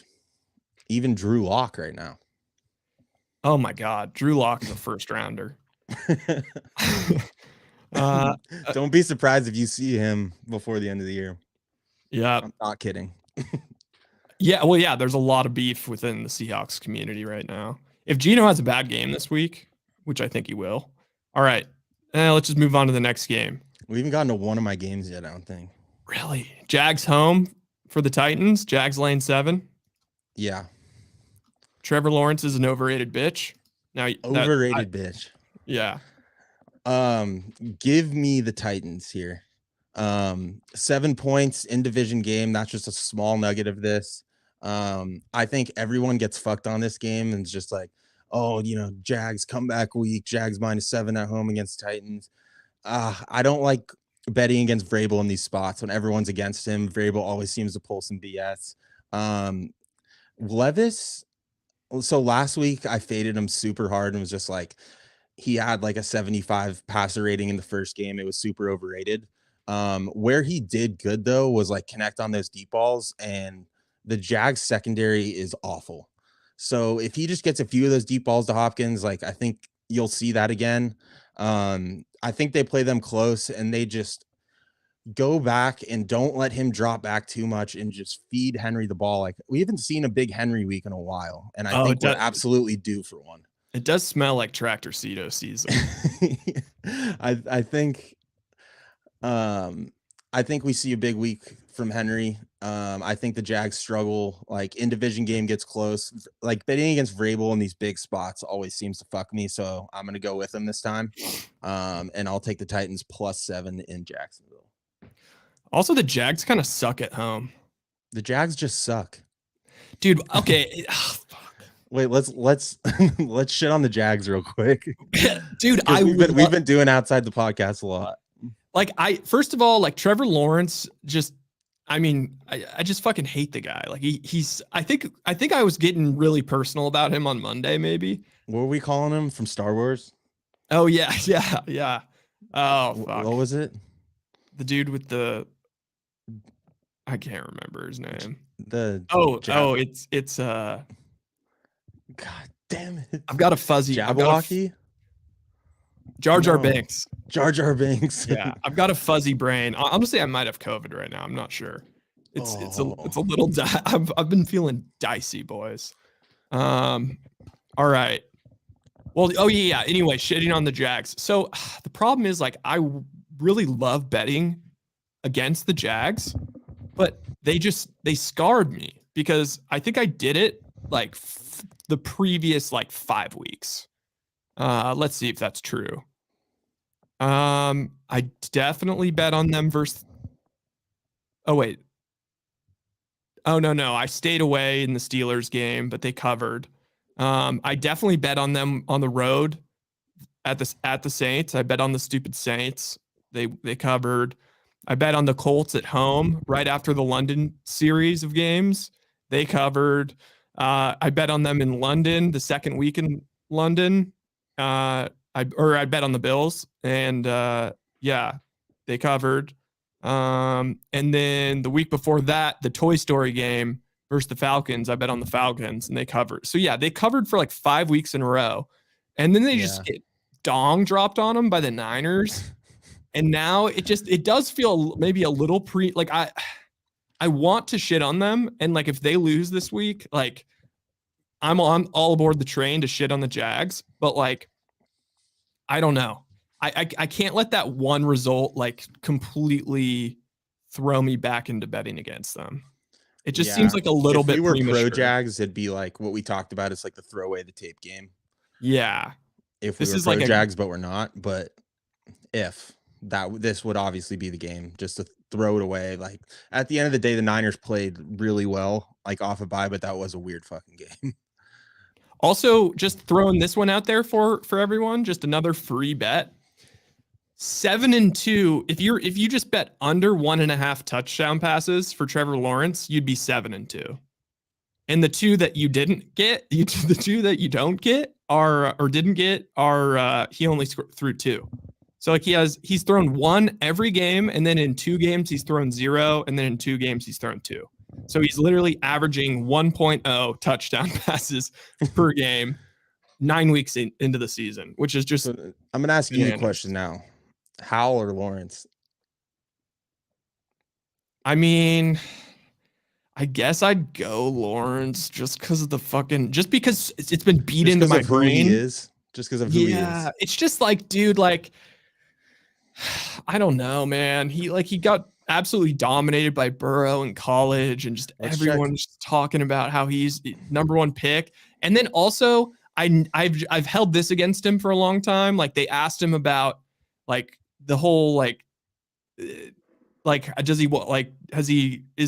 even Drew Lock right now. Oh my God. Drew Lock is a first rounder. Don't be surprised if you see him before the end of the year. Yeah. I'm not kidding. Yeah. Well, yeah, there's a lot of beef within the Seahawks community right now. If Geno has a bad game this week, which I think he will. All right. Let's just move on to the next game. We haven't gotten to one of my games yet, I don't think. Really? Jags home for the Titans. Jags lane 7. Yeah. Trevor Lawrence is an overrated bitch. Now, overrated bitch. Yeah. Give me the Titans here. 7 points in division game. That's just a small nugget of this. I think everyone gets fucked on this game and it's just like, oh, Jags comeback week, Jags -7 at home against Titans. I don't like betting against Vrabel in these spots when everyone's against him. Vrabel always seems to pull some BS. Levis. So last week I faded him super hard and was just like, he had like a 75 passer rating in the first game. It was super overrated. Where he did good though was like connect on those deep balls, and the Jags secondary is awful. So if he just gets a few of those deep balls to Hopkins, like I think you'll see that again. I think they play them close and they just go back and don't let him drop back too much and just feed Henry the ball. Like we haven't seen a big Henry week in a while, and I think we're absolutely due for one. It does smell like Tractor Ceto season. I think we see a big week from Henry. I think the Jags struggle. Like in division game gets close. Like betting against Vrabel in these big spots always seems to fuck me. So I'm gonna go with him this time. And I'll take the Titans +7 in Jacksonville. Also, the Jags kind of suck at home. The Jags just suck. Dude, okay. Wait, let's let's shit on the Jags real quick. Dude, we've been doing outside the podcast a lot. Like first of all, like Trevor Lawrence just, I mean, I just fucking hate the guy. Like he's I think I was getting really personal about him on Monday, maybe. What were we calling him from Star Wars? Oh yeah. Oh fuck. What was it? The dude with the, I can't remember his name. It's God damn it. I've got a fuzzy Jabberwocky? Jar Jar Binks. Jar Jar Binks. Yeah, I've got a fuzzy brain. Honestly, I might have COVID right now. I'm not sure. It's a little. I've been feeling dicey, boys. All right. Well, yeah. Anyway, shitting on the Jags. So the problem is, like, I really love betting against the Jags, but they scarred me because I think I did it like the previous like 5 weeks. Let's see if that's true. I definitely bet on them versus. Oh wait. Oh no, I stayed away in the Steelers game, but they covered. I definitely bet on them on the road at the Saints. I bet on the stupid Saints. They covered. I bet on the Colts at home right after the London series of games. They covered. I bet on them in London the second week in London. I bet on the Bills, and yeah, they covered. And then the week before that, the Toy Story game versus the Falcons, I bet on the Falcons and they covered. So yeah, they covered for like 5 weeks in a row. And then they just get dong dropped on them by the Niners. And now it does feel maybe a little like I want to shit on them. And like if they lose this week, like I'm on all aboard the train to shit on the Jags, but like I don't know. I can't let that one result like completely throw me back into betting against them. It just seems like a little bit premature. If we were pro Jags, it'd be like what we talked about. It's like the throw away the tape game. Yeah. If we were pro Jags, but we're not. But if this would obviously be the game, just to throw it away. Like at the end of the day, the Niners played really well, like off a bye, but that was a weird fucking game. Also, just throwing this one out there for everyone, just another free bet. 7-2. If you just bet under 1.5 touchdown passes for Trevor Lawrence, you'd be 7-2. And the two that you didn't get, the two that you don't get are or didn't get are he only threw 2. So like he's thrown 1 every game, and then in 2 games he's thrown 0, and then in 2 games he's thrown 2. So he's literally averaging 1.0 touchdown passes per game 9 weeks into the season, which is just. So I'm gonna ask you a question now. Howell or Lawrence? I mean, I guess I'd go Lawrence just because of the fucking, just because it's been beat into my brain. Just because of who he is. Yeah, it's just like, dude, like, I don't know, man. He got absolutely dominated by Burrow in college, and just everyone's talking about how he's number 1 pick. And then also, I've held this against him for a long time. Like they asked him about like the whole does he like is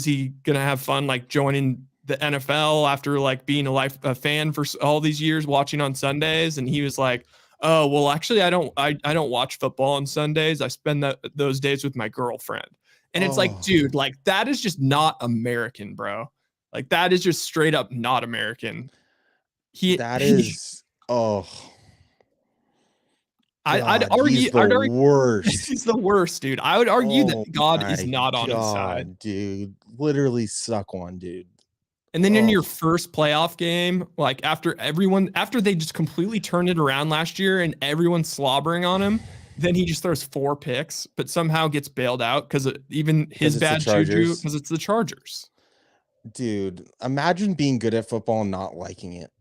he gonna have fun like joining the NFL after like being a fan for all these years watching on Sundays? And he was like, oh well, actually I don't watch football on Sundays. I spend those days with my girlfriend. And it's like, dude, like that is just not American, bro. Like that is just straight up not American. I'd argue he's the worst. He's the worst, dude. I would argue that God is not on his side, dude. Literally suck one, dude. And then in your first playoff game, like after they just completely turned it around last year and everyone's slobbering on him, then he just throws 4 picks, but somehow gets bailed out because even his bad juju, because it's the Chargers. Dude, imagine being good at football and not liking it.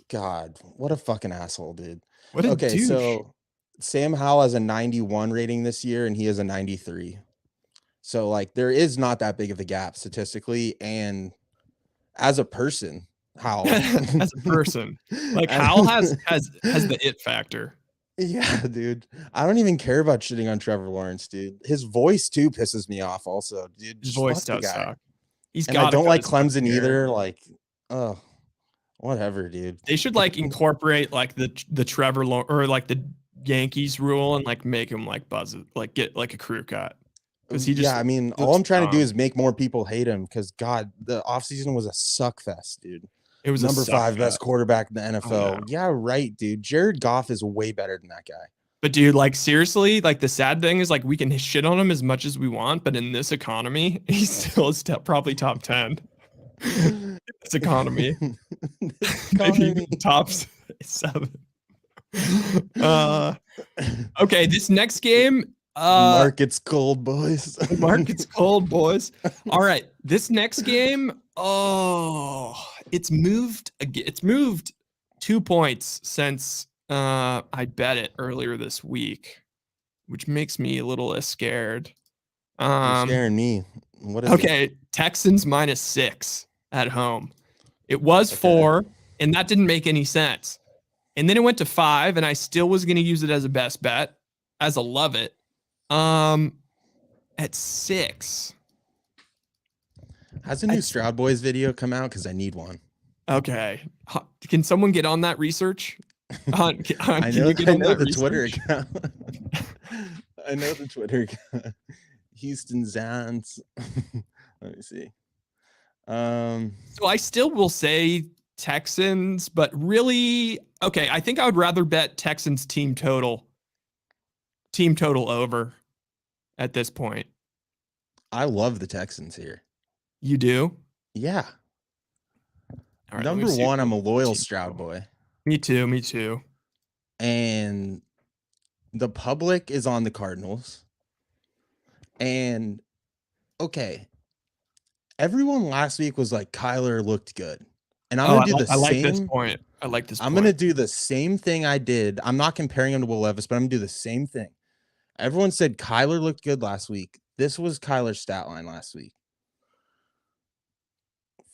God, what a fucking asshole, dude. What a douche. So Sam Howell has a 91 rating this year and he has a 93. So like there is not that big of a gap statistically, and as a person, Howell as a person, like Howell has the it factor. Yeah, dude. I don't even care about shitting on Trevor Lawrence, dude. His voice too pisses me off also, dude. His voice does suck. I don't like Clemson either. Like, oh, whatever, dude. They should like incorporate like the Trevor or like the Yankees rule and like make him like buzz it, like get like a crew cut. Because he just, I mean, all I'm trying to do is make more people hate him. Because God, the offseason was a suck fest, dude. It was number 5 best quarterback in the NFL. Yeah, right, dude. Jared Goff is way better than that guy. But dude, like seriously, like the sad thing is like we can shit on him as much as we want, but in this economy, he's still probably top 10. This economy. Maybe top 7. Okay, this next game. Market's cold, boys. Market's cold, boys. All right, this next game. It's moved 2 points since I bet it earlier this week, which makes me a little less scared. You're scaring me. What is it? Texans -6 at home. It was 4, and that didn't make any sense. And then it went to 5, and I still was going to use it as a best bet, as a love it. At 6. Has a new Stroud Boys video come out? Because I need one. Okay. Can someone get on that research? I know the Twitter account. I know the Twitter account. Houston Zans. Let me see. So I still will say Texans, but really, okay, I think I would rather bet Texans team total over at this point. I love the Texans here. You do? Yeah. All right, let me Number see. one, I'm a loyal Team Stroud total. boy. Me too. Me too. And the public is on the Cardinals. And okay, everyone last week was like, Kyler looked good. And I'm Oh, gonna do the I like this same. point. I like this I'm gonna point. do the same thing I did. I'm not comparing him to Will Levis, but I'm gonna do the same thing. Everyone said Kyler looked good last week. This was Kyler's stat line last week.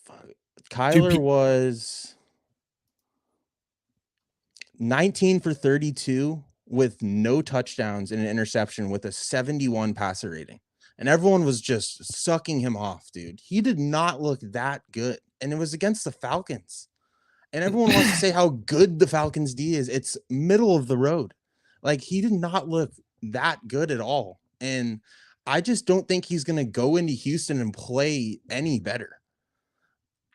Fuck. Do Kyler pe- was 19 for 32 with no touchdowns and an interception with a 71 passer rating. And everyone was just sucking him off, dude. He did not look that good. And it was against the Falcons. And everyone wants to say how good the Falcons D is. It's middle of the road. Like he did not look that good at all. And I just don't think he's going to go into Houston and play any better.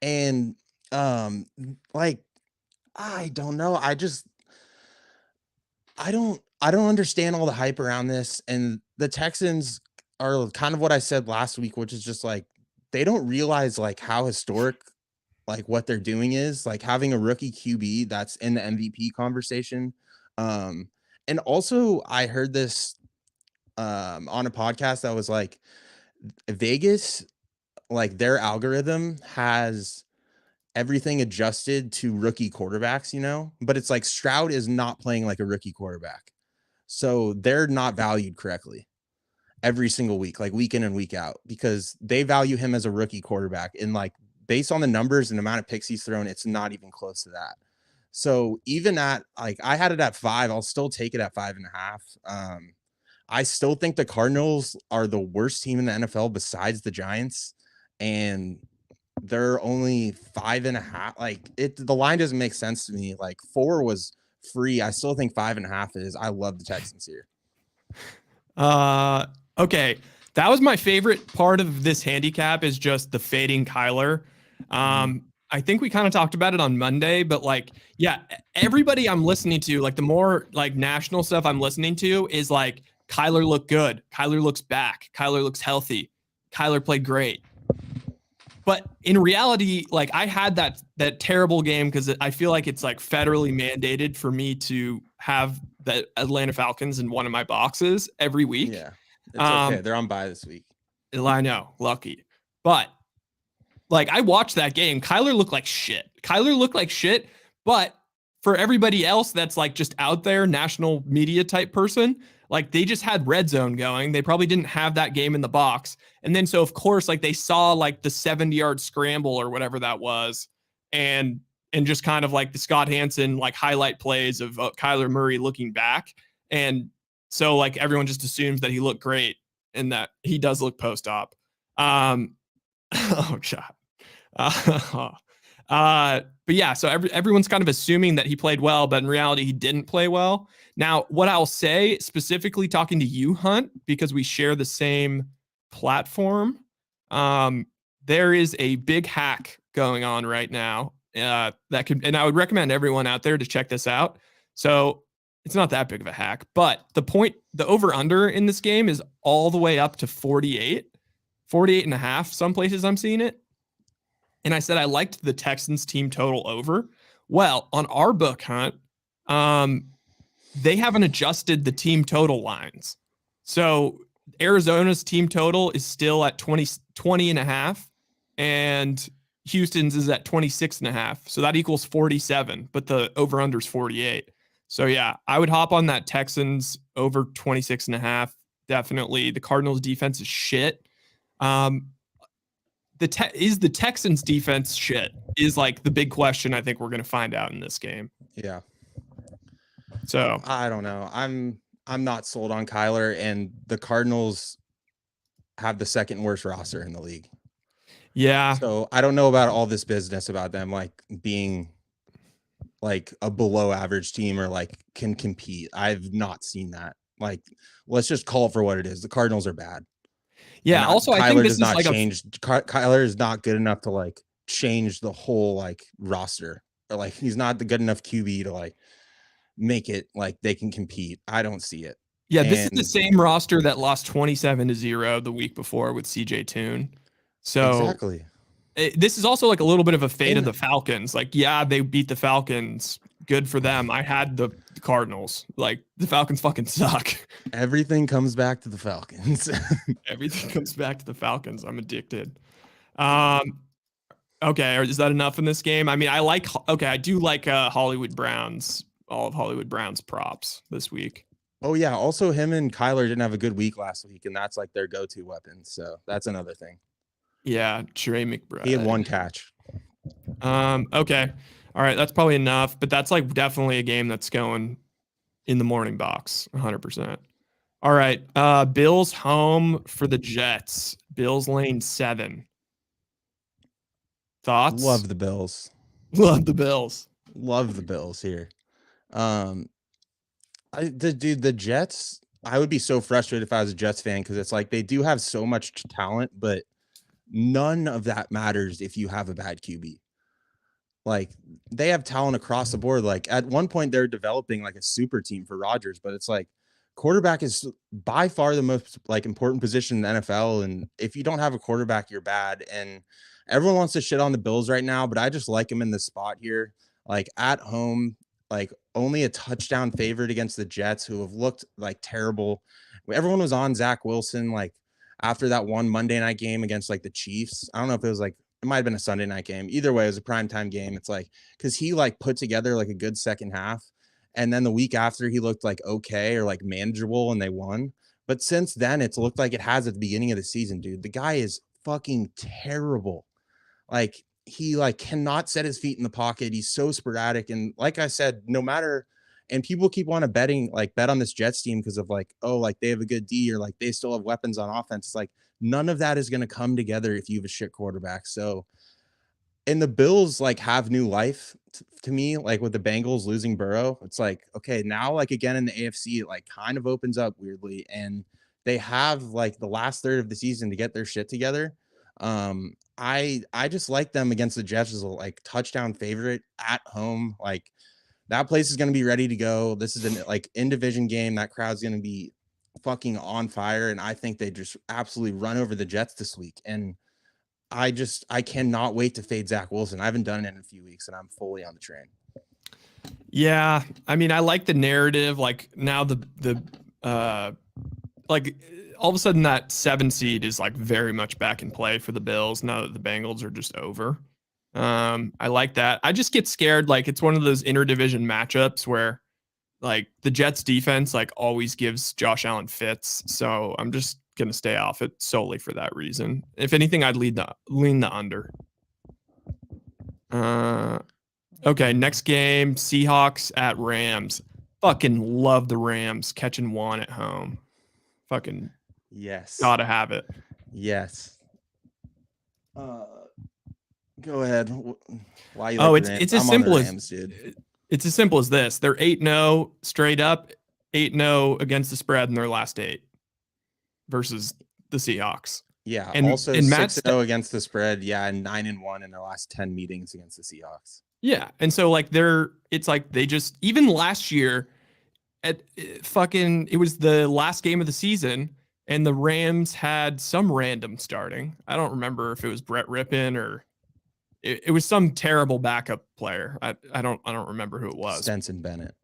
And like I don't know. I don't understand all the hype around this. And the Texans are kind of what I said last week, which is just like they don't realize like how historic like what they're doing is like having a rookie QB that's in the MVP conversation. Um, and also I heard this on a podcast that was like Vegas, like their algorithm has everything adjusted to rookie quarterbacks, but it's like Stroud is not playing like a rookie quarterback. So they're not valued correctly every single week, like week in and week out, because they value him as a rookie quarterback. And like based on the numbers and the amount of picks he's thrown, it's not even close to that. So even at like I had it at 5, I'll still take it at 5.5. I still think the Cardinals are the worst team in the NFL besides the Giants. And they're only 5.5. Like the line doesn't make sense to me. Like 4 was free. I still think 5.5 is. I love the Texans here. Okay. That was my favorite part of this handicap is just the fading Kyler. I think we kind of talked about it on Monday, but like, yeah, everybody I'm listening to, like the more like national stuff I'm listening to is like Kyler looked good. Kyler looks back. Kyler looks healthy. Kyler played great. But in reality, like I had that terrible game because I feel like it's like federally mandated for me to have the Atlanta Falcons in one of my boxes every week. Yeah, it's okay. They're on bye this week. I know, lucky. But like I watched that game. Kyler looked like shit. But for everybody else that's like just out there, national media type person, like they just had red zone going. They probably didn't have that game in the box. And then so of course, like they saw like the 70-yard scramble or whatever that was, and just kind of like the Scott Hansen like highlight plays of Kyler Murray looking back. And so like everyone just assumes that he looked great and that he does look post-op. Oh God. But yeah, so everyone's kind of assuming that he played well, but in reality, he didn't play well. Now, what I'll say, specifically talking to you, Hunt, because we share the same platform, there is a big hack going on right now that could, and I would recommend everyone out there to check this out. So it's not that big of a hack, but the over under in this game is all the way up to 48 and a half. Some places I'm seeing it. And I said I liked the Texans team total over. Well, on our book, Hunt, they haven't adjusted the team total lines. So Arizona's team total is still at 20 and a half, and Houston's is at 26 and a half. So that equals 47, but the over under is 48. So yeah, I would hop on that Texans over 26 and a half. Definitely. The Cardinals defense is shit. Is the Texans defense shit is like the big question I think we're going to find out in this game. Yeah. So I don't know. I'm not sold on Kyler, and the Cardinals have the second worst roster in the league. Yeah. So I don't know about all this business about them like being like a below average team or like can compete. I've not seen that. Like, let's just call it for what it is. The Cardinals are bad. Yeah. Also, I think Kyler this does is not like change. Kyler is not good enough to like change the whole like roster, or like he's not the good enough QB to like make it like they can compete. I don't see it. Yeah, this is the And same roster that lost 27-0 the week before with CJ Toon. So exactly. this is also like a little bit of a fate of And the Falcons. Like, yeah, they beat the Falcons. Good for them. I had the Cardinals. Like, the Falcons fucking suck. everything comes back to the Falcons. Everything comes back to the Falcons. I'm addicted. Um, okay, is that enough in this game? I mean, I do like Hollywood Browns, all of Hollywood Browns props this week. Oh yeah. Also, him and Kyler didn't have a good week last week, and that's like their go-to weapon. So that's another thing. Yeah, Trey He had one McBride. catch. Okay. All right, that's probably enough, but that's like definitely a game that's going in the morning box, 100%. All right, Bills home for the Jets. Bills lane 7. Thoughts? Love the Bills. Love the Bills. Love the Bills here. The Jets. I would be so frustrated if I was a Jets fan because it's like they do have so much talent, but none of that matters if you have a bad QB. Like they have talent across the board. Like at one point they're developing like a super team for Rodgers, but it's like quarterback is by far the most like important position in the NFL. And if you don't have a quarterback, you're bad. And everyone wants to shit on the Bills right now, but I just like them in this spot here. Like at home, like only a touchdown favorite against the Jets, who have looked like terrible. Everyone was on Zach Wilson like after that one Monday night game against like the Chiefs. I don't know if it was like it might have been a Sunday night game. Either way, it was a primetime game. It's like because he like put together like a good second half. And then the week after he looked like okay or like manageable and they won. But since then, it's looked like it has at the beginning of the season, dude. The guy is fucking terrible. Like he like cannot set his feet in the pocket. He's so sporadic. And like I said, no matter and people keep want to bet on this Jets team because of like, oh, like they have a good D or like they still have weapons on offense. It's like none of that is going to come together if you have a shit quarterback. So and the Bills like have new life to me, like with the Bengals losing Burrow. It's like, okay, now like again in the AFC, it like kind of opens up weirdly. And they have like the last third of the season to get their shit together. I just like them against the Jets as a like touchdown favorite at home. Like that place is gonna be ready to go. This is an like in division game. That crowd's gonna be fucking on fire. And I think they just absolutely run over the Jets this week. And I cannot wait to fade Zach Wilson. I haven't done it in a few weeks, and I'm fully on the train. Yeah, I mean, I like the narrative. Like now, the like all of a sudden that 7 seed is like very much back in play for the Bills now that the Bengals are just over. I like that. I just get scared. Like it's one of those interdivision matchups where like the Jets defense like always gives Josh Allen fits. So I'm just gonna stay off it solely for that reason. If anything, I'd lean the under. Okay, next game, Seahawks at Rams. Fucking love the Rams catching 1 at home. Fucking yes, gotta have it. Yes. Go ahead. Why you? Oh, like it's as I'm on the simple Rams, as dude. it's as simple as this. They're 8-0 straight up, 8-0 against the spread in their last 8 versus the Seahawks. Yeah. And also Matt 6-0 against the spread. Yeah, and 9-1 in their last 10 meetings against the Seahawks. Yeah, and so like it's like they just even last year at it was the last game of the season and the Rams had some random starting. I don't remember if it was Brett Rippon or it was some terrible backup player. I don't remember who it was. Stenson Bennett.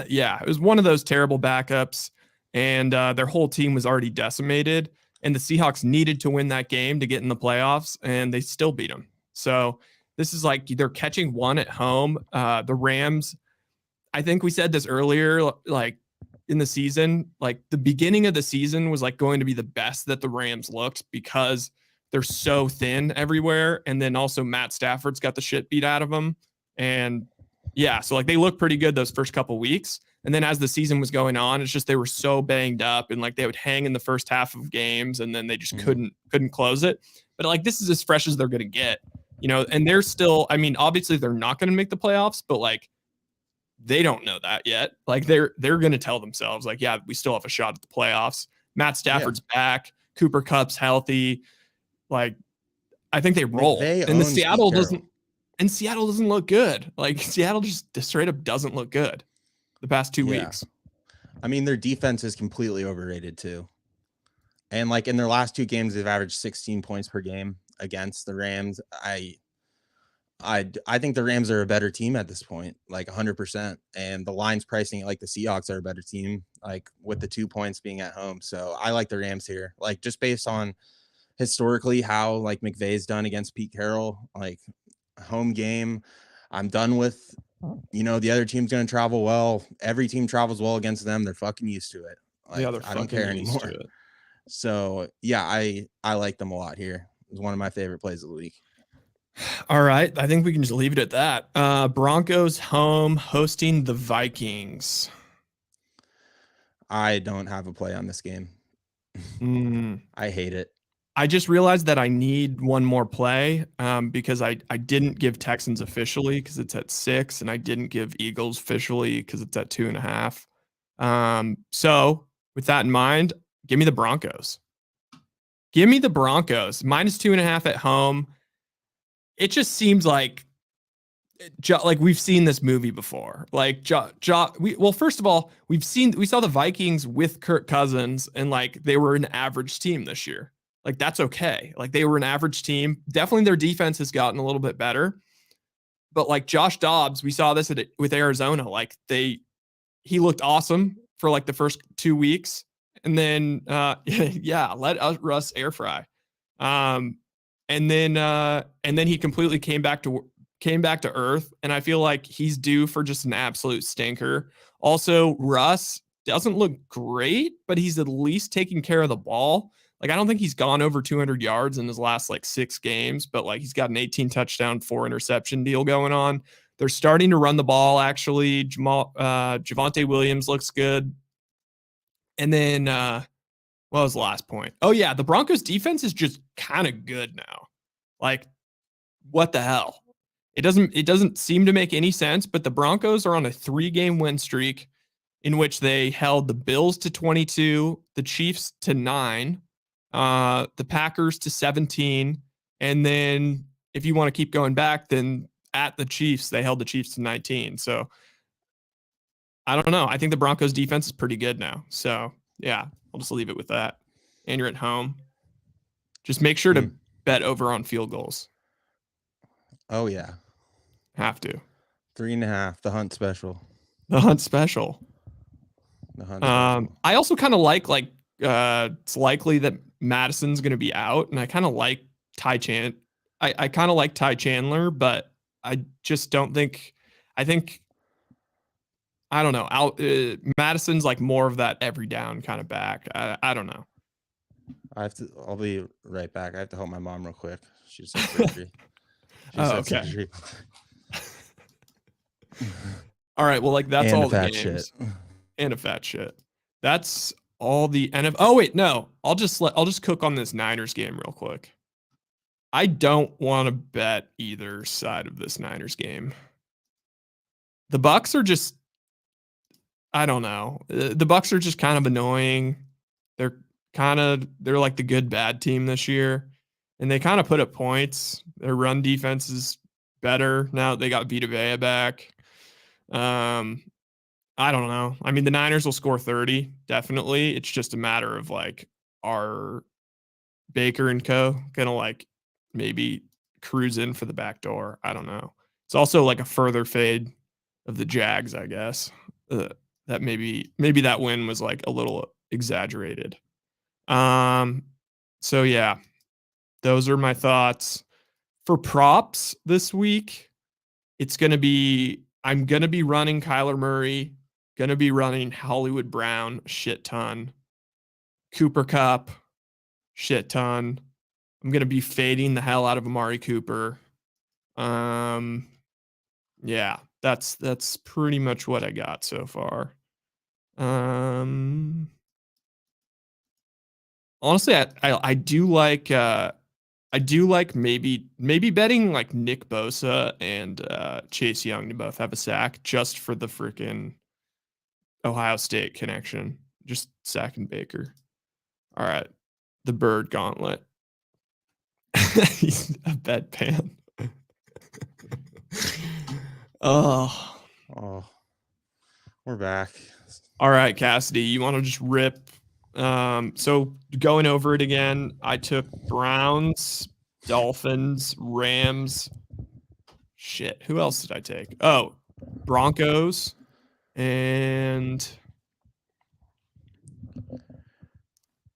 Yeah, it was one of those terrible backups, and their whole team was already decimated. And the Seahawks needed to win that game to get in the playoffs, and they still beat them. So this is like they're catching 1 at home. The Rams, I think we said this earlier, like in the season, like the beginning of the season was like going to be the best that the Rams looked because they're so thin everywhere. And then also Matt Stafford's got the shit beat out of them. And yeah, so like they look pretty good those first couple weeks. And then as the season was going on, it's just they were so banged up and like they would hang in the first half of games and then they just couldn't close it. But like this is as fresh as they're gonna get, you know, and they're still, I mean, obviously they're not gonna make the playoffs, but like they don't know that yet. Like they're gonna tell themselves, like, yeah, we still have a shot at the playoffs. Matt Stafford's back, Cooper Kupp's healthy. Like, I think they roll. And Seattle doesn't look good. Like Seattle just straight up doesn't look good the past 2 weeks. I mean, their defense is completely overrated too. And like in their last 2 games, they've averaged 16 points per game against the Rams. I think the Rams are a better team at this point, like 100%. And the line's pricing it like the Seahawks are a better team, like with the 2 points being at home. So I like the Rams here, like just based on historically how like McVay's done against Pete Carroll, like home game. I'm done with, the other team's going to travel well. Every team travels well against them. They're fucking used to it. Yeah, Like they're I don't fucking care used to anymore. it. So yeah, I like them a lot here. It's one of my favorite plays of the week. All right. I think we can just leave it at that. Broncos home hosting the Vikings. I don't have a play on this game. I hate it. I just realized that I need one more play because I didn't give Texans officially because it's at 6, and I didn't give Eagles officially because it's at 2.5. So with that in mind, give me the Broncos. Give me the Broncos -2.5 at home. It just seems like we've seen this movie before. Well, first of all, we saw the Vikings with Kirk Cousins, and like they were an average team this year. Like that's okay. Like they were an average team. Definitely their defense has gotten a little bit better. But like Josh Dobbs, we saw this with Arizona. Like he looked awesome for like the first 2 weeks, and then yeah, let Russ air fry. And then he completely came back to earth, and I feel like he's due for just an absolute stinker. Also, Russ doesn't look great, but he's at least taking care of the ball. Like I don't think he's gone over 200 yards in his last like 6 games, but like he's got an 18 touchdown, 4 interception deal going on. They're starting to run the ball actually. Javonte Williams looks good. And then what was the last point? Oh yeah, the Broncos defense is just kind of good now. Like what the hell? It doesn't seem to make any sense, but the Broncos are on a 3-game win streak in which they held the Bills to 22, the Chiefs to 9, the Packers to 17, and then if you want to keep going back, then at the Chiefs, they held the Chiefs to 19. So I don't know. I think the Broncos defense is pretty good now. So yeah, I'll just leave it with that. And you're at home. Just make sure to bet over on field goals. Oh yeah. Have to. 3.5, the Hunt special. The Hunt special. The Hunt special. I also kind of like it's likely that Madison's going to be out, and I kind of like Ty Chan. I kind of like Ty Chandler, but I just don't think. I think I don't know. Madison's like more of that every down kind of back. I don't know. I'll be right back. I have to help my mom real quick. She just had surgery. Okay. Surgery. All right. Well, like that's and all the games. Shit. And a fat shit. That's all the NFL. Oh wait, no. I'll just cook on this Niners game real quick. I don't want to bet either side of this Niners game. The Bucs are just, I don't know. The Bucs are just kind of annoying. They're like the good bad team this year, and they kind of put up points. Their run defense is better now that they got Vita Vea back. I don't know. I mean, the Niners will score 30, definitely. It's just a matter of like, are Baker and co gonna like maybe cruise in for the back door? I don't know. It's also like a further fade of the Jags, I guess. That maybe that win was like a little exaggerated. So yeah, those are my thoughts. For props this week, I'm gonna be running Kyler Murray, gonna be running Hollywood Brown shit ton, Cooper Kupp shit ton. I'm gonna be fading the hell out of Amari Cooper. Yeah, that's pretty much what I got so far. Honestly, I do like maybe betting like Nick Bosa and Chase Young to both have a sack just for the freaking Ohio State connection. Just sacking Baker. All right. The Bird Gauntlet. He's a bedpan. Oh. We're back. All right, Cassidy, you want to just rip? So going over it again, I took Browns, Dolphins, Rams. Shit, who else did I take? Oh, Broncos, and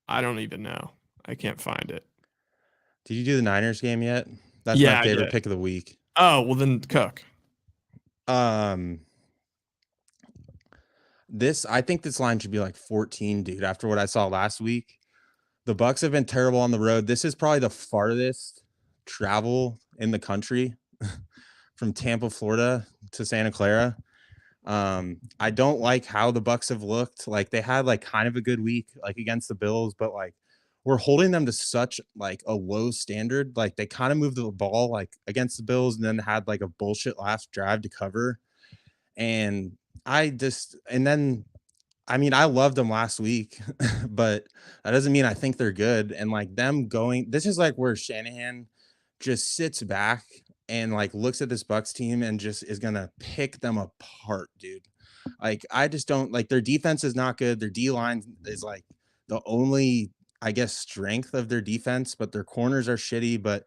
I don't even know. I can't find it. Did you do the Niners game yet? That's Yeah, my I favorite did. pick of the week. Oh, well then Cook. I think this line should be like 14, dude. After what I saw last week, the Bucks have been terrible on the road. This is probably the farthest travel in the country from Tampa, Florida to Santa Clara. I don't like how the Bucks have looked. Like they had like kind of a good week like against the Bills, but like we're holding them to such like a low standard. Like they kind of moved the ball like against the Bills and then had like a bullshit last drive to cover. And then I mean, I loved them last week, but that doesn't mean I think they're good. And like them going, this is like where Shanahan just sits back and like looks at this Bucks team and just is gonna pick them apart, dude. Like I just don't like their defense is not good. Their D line is like the only, I guess, strength of their defense, but their corners are shitty. But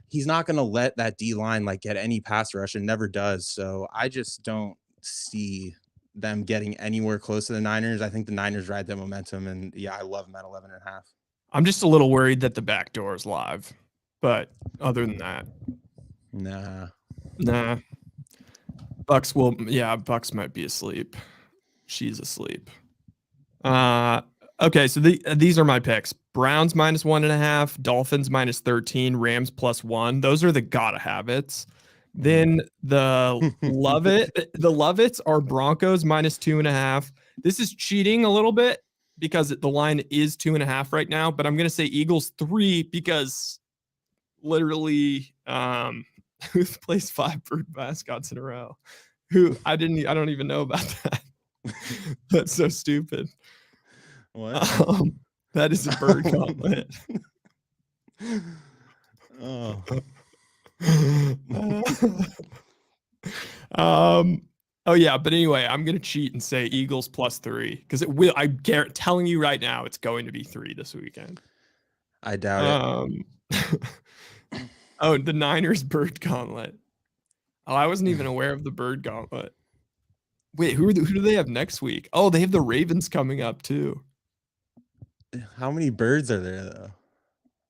he's not gonna let that D line like get any pass rush and never does. So I just don't see them getting anywhere close to the Niners. I think the Niners ride that momentum, and yeah, I love them at 11.5. I'm just a little worried that the back door is live, but other than that, nah. Bucks Bucks might be asleep. She's asleep. Okay, so these are my picks. Browns -1.5, Dolphins -13, Rams +1. Those are the gotta have it's. Then the Lovitz are Broncos -2.5. This is cheating a little bit because the line is 2.5 right now, but I'm gonna say Eagles 3 because literally who plays 5 bird mascots in a row? I don't even know about that. That's so stupid. What? That is a bird gauntlet. Oh. Oh yeah, but anyway, I'm gonna cheat and say Eagles +3 because it will. I'm telling you right now, it's going to be 3 this weekend. I doubt it. Oh, the Niners bird gauntlet. Oh, I wasn't even aware of the bird gauntlet. Wait, who do they have next week? Oh, they have the Ravens coming up too. How many birds are there though?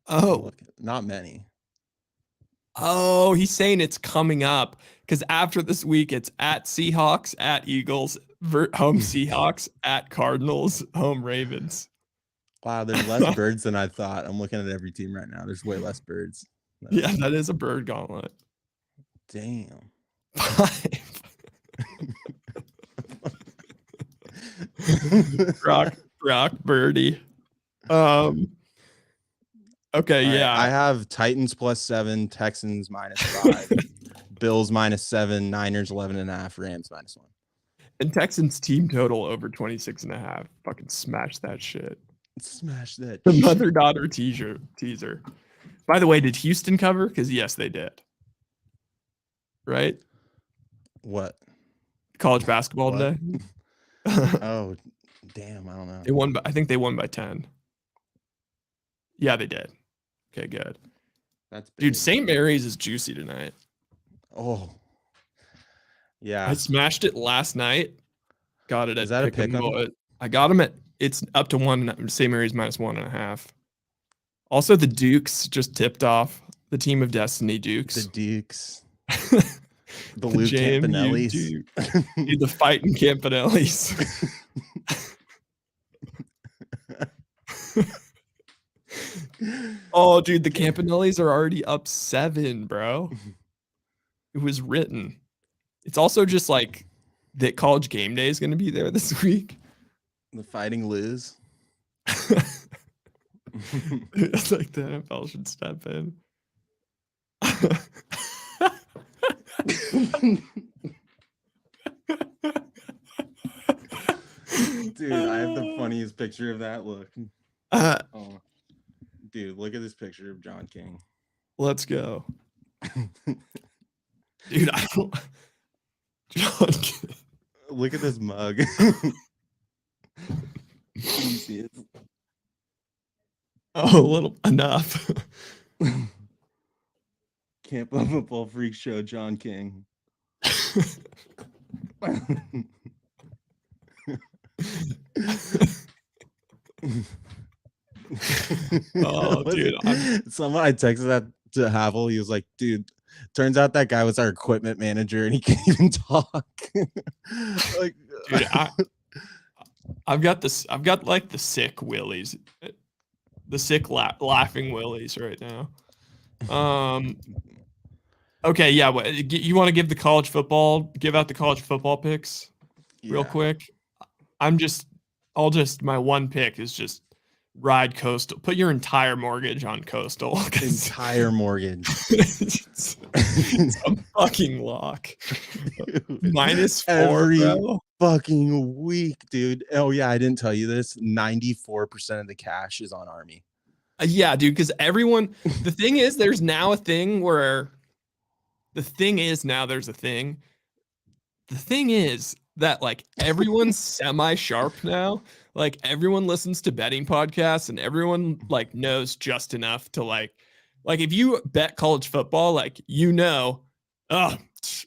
Oh, not many. Oh, he's saying it's coming up because after this week, it's at Seahawks, at Eagles, home Seahawks, at Cardinals, home Ravens. Wow, there's less birds than I thought. I'm looking at every team right now. There's way less birds. Yeah, that is a bird gauntlet. Damn. 5. rock birdie. Okay, yeah. I have Titans +7, Texans -5, Bills -7, Niners 11.5, Rams -1. And Texans team total over 26.5. Fucking smash that shit. Smash that. The mother-daughter teaser. By the way, did Houston cover? Because yes, they did. Right? What? College basketball today. Oh, damn! I don't know. They won. I think they won by 10. Yeah, they did. Okay, good. That's big. Dude. St. Mary's is juicy tonight. Oh, yeah. I smashed it last night. Got it at pick-em? I got them at. It's up to 1. St. Mary's -1.5. Also, the Dukes just tipped off. The team of destiny, Dukes. The Dukes. The Luke Campanellis. Dude, the fighting Campanellis. Oh, dude, the Campanellis are already up 7, bro. It was written. It's also just like that College Game Day is going to be there this week. The Fighting Liz. It's like the NFL should step in. Dude, I have the funniest picture of that. Look. Oh. Dude, look at this picture of John King. Let's go. Dude, I don't. John King. Look at this mug. Let me see it. Oh, a little enough. Camp of Football Freak Show, John King. Oh, dude, Someone I texted that to Havel. He was like, "Dude, turns out that guy was our equipment manager, and he can't even talk." Like, dude, I've got this. I've got like the sick willies, the sick laughing willies right now. Okay, yeah. You want to give out the college football picks real yeah, quick? My one pick is just ride Coastal. Put your entire mortgage on Coastal. entire mortgage. It's a fucking lock. -4, Every bro. fucking week, dude. Oh yeah, I didn't tell you this. 94% of the cash is on Army. Yeah, dude. Because the thing is, there's now a thing where the thing is now there's a thing. The thing is that like everyone's semi sharp now. Like everyone listens to betting podcasts and everyone like knows just enough to like if you bet college football, like oh,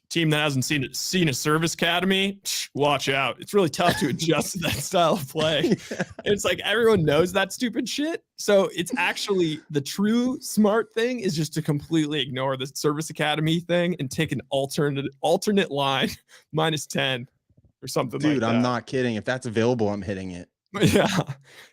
team that hasn't seen a service academy, watch out. It's really tough to adjust to that style of play. Yeah. It's like everyone knows that stupid shit. So it's actually the true smart thing is just to completely ignore the service academy thing and take an alternate line -10 or something Dude, like that. I'm not kidding. If that's available, I'm hitting it. Yeah.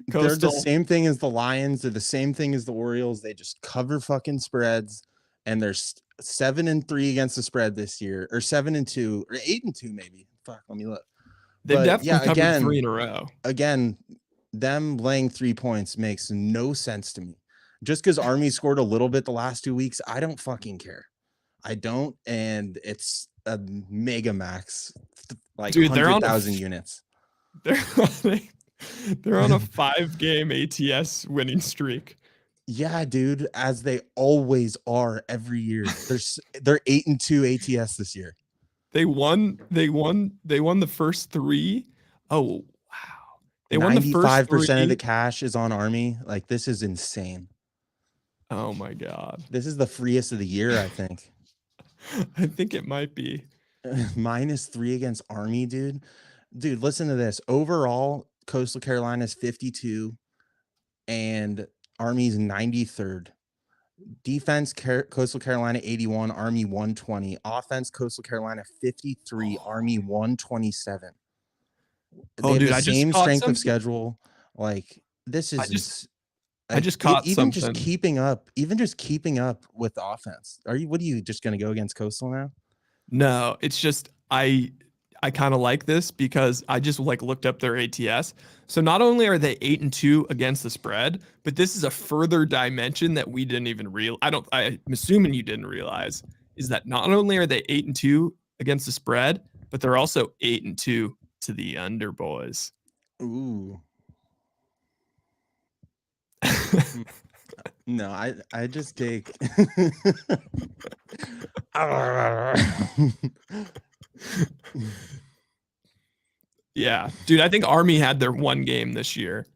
They're the Coastal. same thing as the Lions. They're the same thing as the Orioles. They just cover fucking spreads, and they're 7-3 against the spread this year, or 7-2, or 8-2 maybe. Fuck, let me look. They've But definitely yeah, covered 3 in a row. again, them laying 3 points makes no sense to me. Just because Army scored a little bit the last 2 weeks, I don't fucking care. I don't, and it's a mega max, like Dude, 100,000 units. They're on a 5-game ATS winning streak. Yeah, dude, as they always are every year. They're 8-2 ATS this year. They won the first 3. Oh, wow. They won the first 95% of the 3. cash is on Army. Like, this is insane. Oh my god. This is the freest of the year, I think. I think it might be. -3 against Army, dude. Dude, listen to this. Overall, Coastal Carolina is 52 and Army's 93rd. Defense, Coastal Carolina 81, Army 120. Offense, Coastal Carolina 53, Army 127. They have dude, the I just same caught strength of something. schedule. Like, this is I just caught even something. just keeping up with the offense. What are you just going to go against Coastal now? No, it's just I kind of like this because I just like looked up their ATS. So not only are they 8-2 against the spread, but this is a further dimension that we didn't even I'm assuming you didn't realize is that not only are they 8-2 against the spread, but they're also 8-2 to the under, boys. Ooh. No, I just take Yeah, dude, I think Army had their one game this year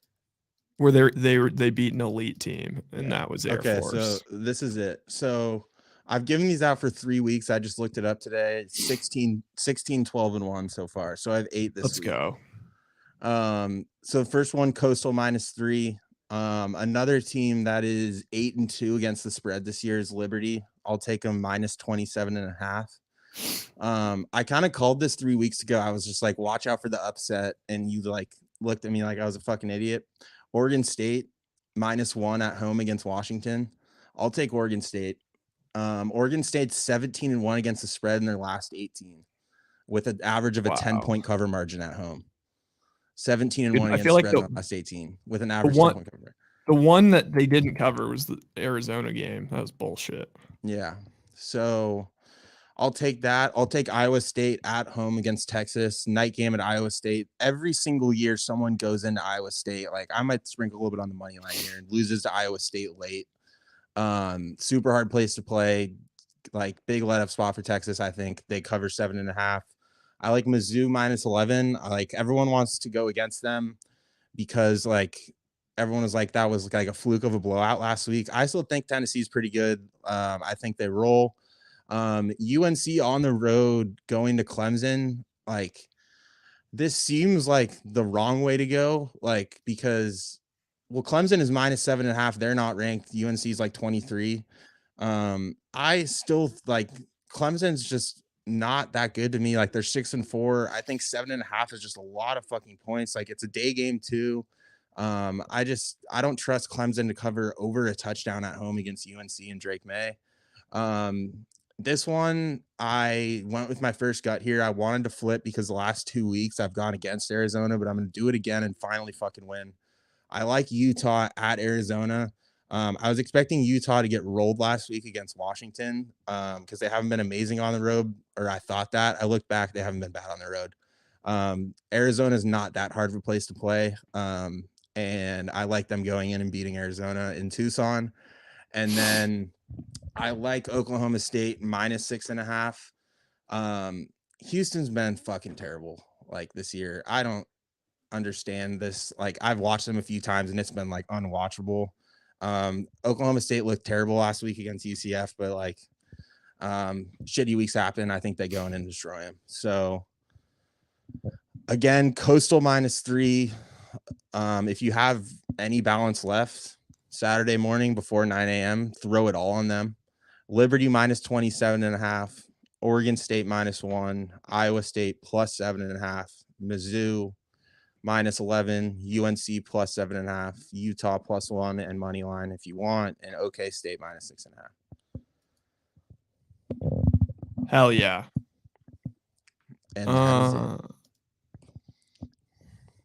where they beat an elite team, and that was Air Force. So this is it. So I've given these out for 3 weeks. I just looked it up today. 16, 12-1 so far. So I have 8 this week. Let's go. So first one, Coastal -3. Another team that is 8-2 against the spread this year is Liberty. I'll take them -27.5. I kind of called this 3 weeks ago. I was just like, watch out for the upset, and you like looked at me like I was a fucking idiot. Oregon State -1 at home against Washington. I'll take Oregon State. Oregon State's 17-1 against the spread in their last 18, with an average of a 10-point cover margin at home. 17-1 against spread in the last 18 with an average 10-point cover. The one that they didn't cover was the Arizona game. That was bullshit. Yeah. So I'll take that. I'll take Iowa State at home against Texas. Night game at Iowa State. Every single year, someone goes into Iowa State. Like, I might sprinkle a little bit on the money line here and loses to Iowa State late. Super hard place to play. Like, big let up spot for Texas. I think they cover 7.5. I like Mizzou -11. I like everyone wants to go against them. because like everyone was like that was like a fluke of a blowout last week. I still think Tennessee's pretty good. I think they roll. UNC on the road going to Clemson, like this seems like the wrong way to go, like because well, Clemson is -7.5. They're not ranked. UNC is like 23. I still like Clemson's just not that good to me. Like they're 6-4. I think 7.5 is just a lot of fucking points. Like it's a day game too. I don't trust Clemson to cover over a touchdown at home against UNC and Drake May. This one, I went with my first gut here. I wanted to flip because the last 2 weeks I've gone against Arizona, but I'm going to do it again and finally fucking win. I like Utah at Arizona. I was expecting Utah to get rolled last week against Washington because they haven't been amazing on the road, or I thought that. I look back, they haven't been bad on the road. Arizona is not that hard of a place to play. And I like them going in and beating Arizona in Tucson. And then I like Oklahoma State -6.5. Houston's been fucking terrible like this year. I don't understand this. Like I've watched them a few times and it's been like unwatchable. Oklahoma State looked terrible last week against UCF, but like shitty weeks happen. I think they go in and destroy them. So again, Coastal -3. If you have any balance left Saturday morning before 9 a.m., throw it all on them. Liberty -27.5, Oregon State -1, Iowa State +7.5, Mizzou -11, UNC +7.5, Utah +1, and money line if you want, and OK State -6.5. Hell yeah. And that is it.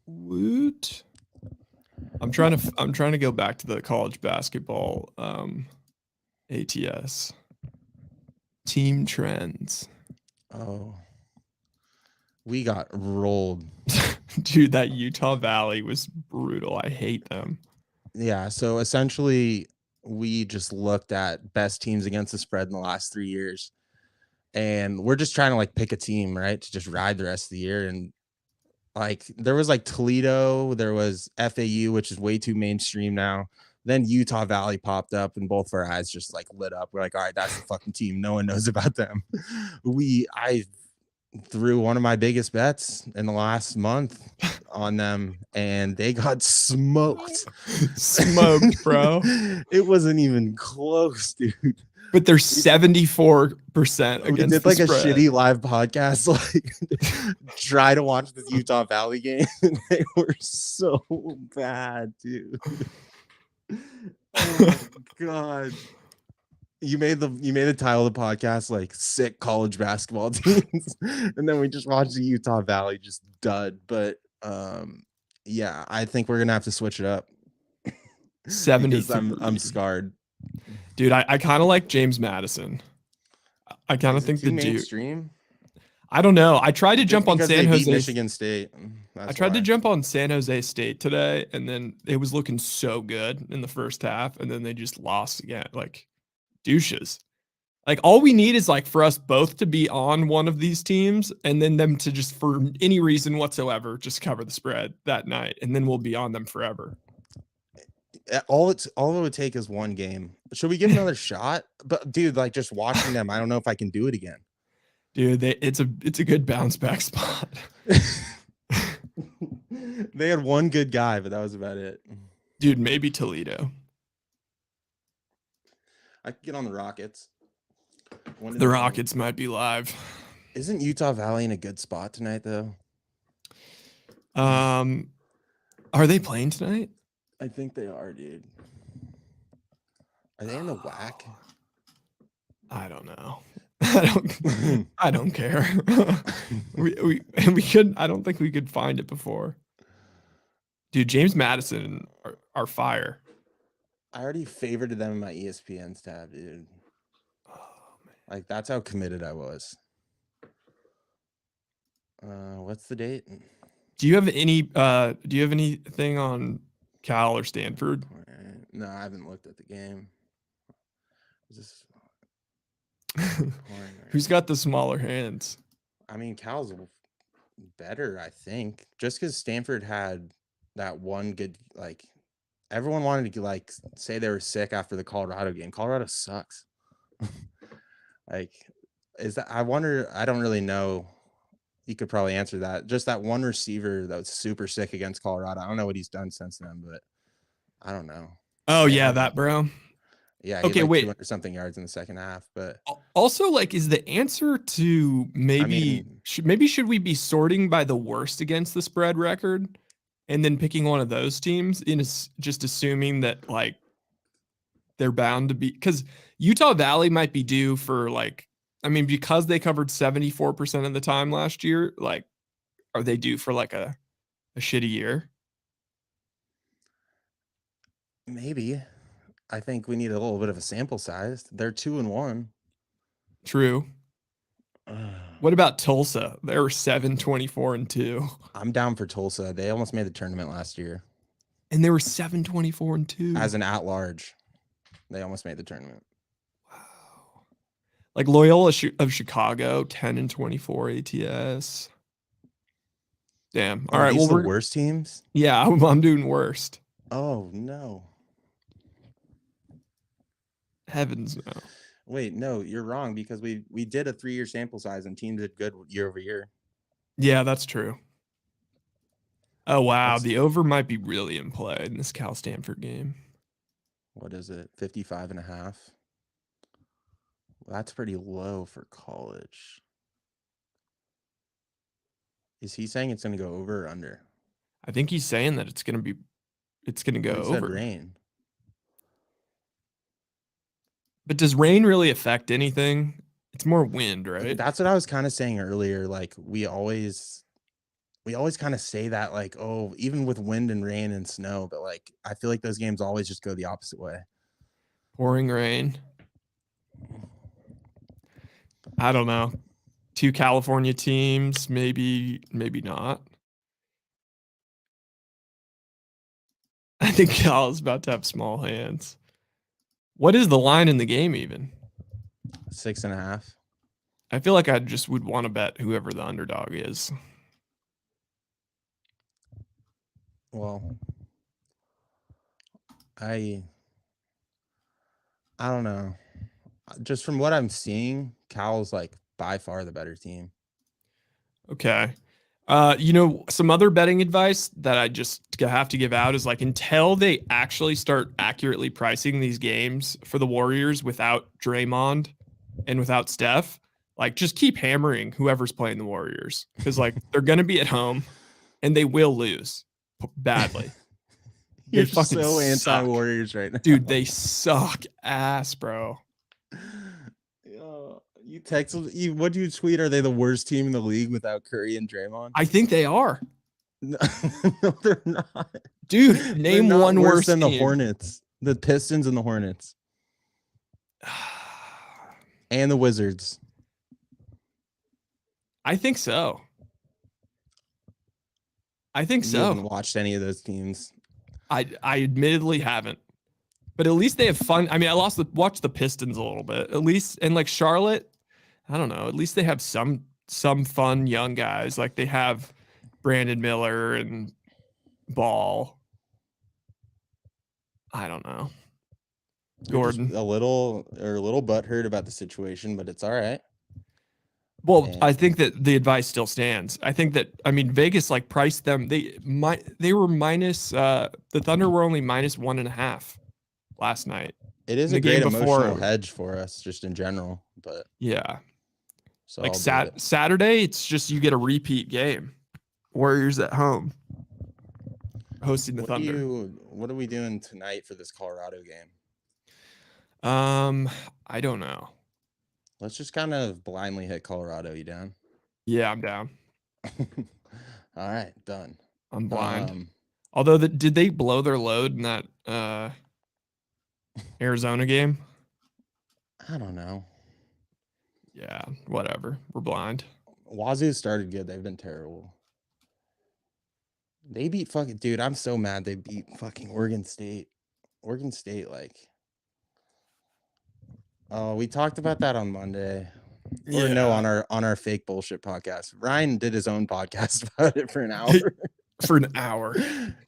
Woot. I'm trying to go back to the college basketball ATS team trends. Oh, we got rolled. Dude, that Utah Valley was brutal. I hate them. Yeah, so essentially we just looked at best teams against the spread in the last 3 years. And we're just trying to like pick a team, right, to just ride the rest of the year. And like there was like Toledo, there was FAU, which is way too mainstream now. Then Utah Valley popped up, and both of our eyes just like lit up. We're like, all right, that's the fucking team. No one knows about them. I threw one of my biggest bets in the last month on them, and they got smoked. Smoked, bro. It wasn't even close, dude. But they're 74% We against did the like a spread. shitty live podcast, like try to watch this Utah Valley game. And they were so bad, dude. Oh my god. You made the title of the podcast like sick college basketball teams, and then we just watched the Utah Valley just dud. But yeah, I think we're gonna have to switch it up because 73. I'm scarred. Dude, I kind of like James Madison. I kind of think too the Duke. mainstream. I don't know. I tried to Just jump on because San they beat Jose. Michigan State. I tried to jump on San Jose State today, and then it was looking so good in the first half, and then they just lost again. Like douches. Like all we need is like for us both to be on one of these teams, and then them to just for any reason whatsoever just cover the spread that night, and then we'll be on them forever. All it would take is one game. Should we give another shot? But dude, like just watching them, I don't know if I can do it again. Dude, it's a good bounce back spot. They had one good guy, but that was about it. Dude, maybe Toledo. I could get on the Rockets. The Rockets might be live. Isn't Utah Valley in a good spot tonight, though? Are they playing tonight? I think they are, dude. Are they in the WAC? I don't know. I don't care. we could. I don't think we could find it before. Dude, James Madison are fire. I already favorited them in my ESPN tab, dude. Oh, man. Like that's how committed I was. What's the date? Do you have anything on Cal or Stanford? No, I haven't looked at the game. Is this Who's got the smaller hands? I mean, Cal's better, I think. Just because Stanford had that one good, like, everyone wanted to like say they were sick after the Colorado game. Colorado sucks. Like, is that, I wonder, I don't really know. You could probably answer that. Just that one receiver that was super sick against Colorado. I don't know what he's done since then, but I don't know. Oh They yeah, haven't. that bro. Yeah, he had Okay, like wait. 200 something yards in the second half. But Also, like, is the answer to I maybe mean, should we be sorting by the worst against the spread record, and then picking one of those teams just assuming that like they're bound to be, because Utah Valley might be due for like, I mean, because they covered 74% of the time last year, like, are they due for like a shitty year? maybe. I think we need a little bit of a sample size. They're 2-1. True. What about Tulsa? They were 7-24-2. I'm down for Tulsa. They almost made the tournament last year And they were 7-24-2. as an at-large. They almost made the tournament. Wow. Like Loyola of Chicago, 10-24 ATS. Damn. All Oh, right. these Well, are the worst teams? yeah, I'm doing worst. Oh, no. Heavens no. Wait, no, you're wrong because we did a 3-year sample size and teams did good year over year. Yeah, that's true. Oh, wow. That's, The over might be really in play in this Cal Stanford game. what is it? 55.5. That's pretty low for college. Is he saying it's going to go over or under? I think he's saying that it's going to go He said over. rain. But does rain really affect anything? It's more wind, right? That's what I was kind of saying earlier. Like we always kind of say that, like, oh, even with wind and rain and snow, but like I feel like those games always just go the opposite way. Pouring rain. I don't know. 2 California teams, maybe not. I think Cal is about to have small hands. What is the line in the game even? 6.5. I feel like I just would want to bet whoever the underdog is. Well, I don't know. Just from what I'm seeing, Cal's like by far the better team. Okay. Some other betting advice that I just have to give out is like until they actually start accurately pricing these games for the Warriors without Draymond and without Steph, like just keep hammering whoever's playing the Warriors because like they're gonna be at home and they will lose badly. They You're fucking so suck. anti-Warriors right now. Dude, they suck ass, bro. You texted what do you tweet? Are they the worst team in the league without Curry and Draymond? I think they are. No, no they're not. Dude, name not one worse than team. the Hornets, the Pistons and the Hornets, and the Wizards. I think so. You haven't watched any of those teams. I admittedly haven't, but at least they have fun. I mean, I watched the Pistons a little bit, at least, and like Charlotte, I don't know. At least they have some fun young guys. Like they have Brandon Miller and Ball. I don't know. Gordon. A little butthurt about the situation, but it's all right. Well, I think that the advice still stands. I think that, I mean, Vegas like priced them. They were minus. The Thunder were only -1.5 last night. It is a great emotional hedge for us, just in general. But yeah, so like Saturday, it's just you get a repeat game. Warriors at home, hosting the Thunder. What are we doing tonight for this Colorado game? I don't know. Let's just kind of blindly hit Colorado. You down? Yeah, I'm down. All right, done. I'm blind. Although, did they blow their load in that Arizona game? I don't know. Yeah, whatever. We're blind. Wazoo started good. They've been terrible. They beat fucking dude. I'm so mad they beat fucking Oregon State. Oregon State, like. Oh, we talked about that on Monday. Or no, on our fake bullshit podcast. Ryan did his own podcast about it for an hour. for an hour.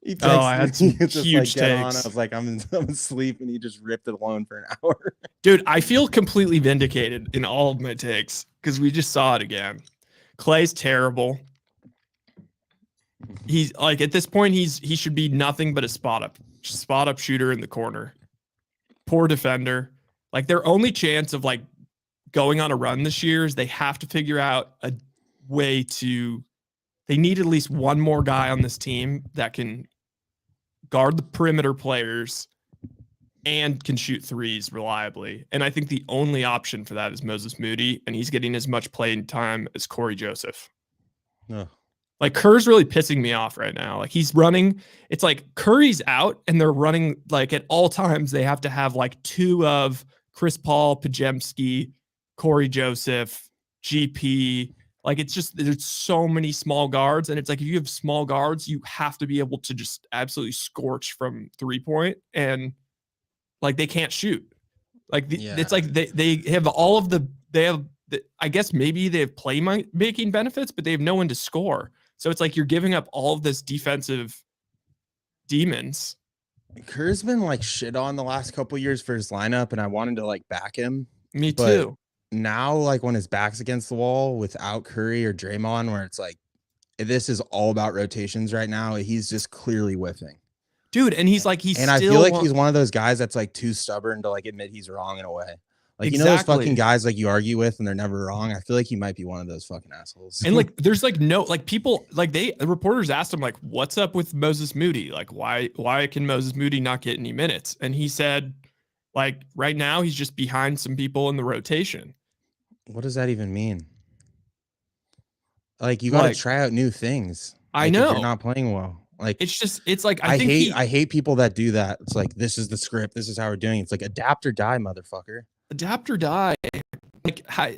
He Oh, I texted had some me, just like, huge get on. I takes. was like, I'm asleep, and he just ripped it alone for an hour. Dude, I feel completely vindicated in all of my takes because we just saw it again. Clay's terrible. He's like at this point, he should be nothing but a spot up shooter in the corner. Poor defender. Like their only chance of like going on a run this year is they have to figure out a way to. They need at least one more guy on this team that can guard the perimeter players and can shoot threes reliably. And I think the only option for that is Moses Moody, and he's getting as much playing time as Corey Joseph. No. Like Kerr's really pissing me off right now. Like he's running, it's like Curry's out and they're running like at all times they have to have like two of Chris Paul, Pajemski, Corey Joseph, GP. Like it's just there's so many small guards, and it's like if you have small guards, you have to be able to just absolutely scorch from 3-point, and like they can't shoot. Like it's like they have all of I guess maybe they have play making benefits, but they have no one to score. So it's like you're giving up all of this defensive demons. Kerr's been like shit on the last couple years for his lineup, and I wanted to like back him. Me too. Now, like when his back's against the wall without Curry or Draymond, where it's like this is all about rotations right now, he's just clearly whiffing. Dude, and he's like and I feel like he's one of those guys that's like too stubborn to like admit he's wrong in a way. Like you know those fucking guys like you argue with and they're never wrong. I feel like he might be one of those fucking assholes. And like there's like no like people like the reporters asked him like what's up with Moses Moody? Like why can Moses Moody not get any minutes? And he said like right now he's just behind some people in the rotation. What does that even mean? Like you got to try out new things. I know. If you're not playing well. Like it's like I hate people that do that. It's like this is the script. This is how we're doing it. It's like adapt or die, motherfucker. Adapt or die. Like how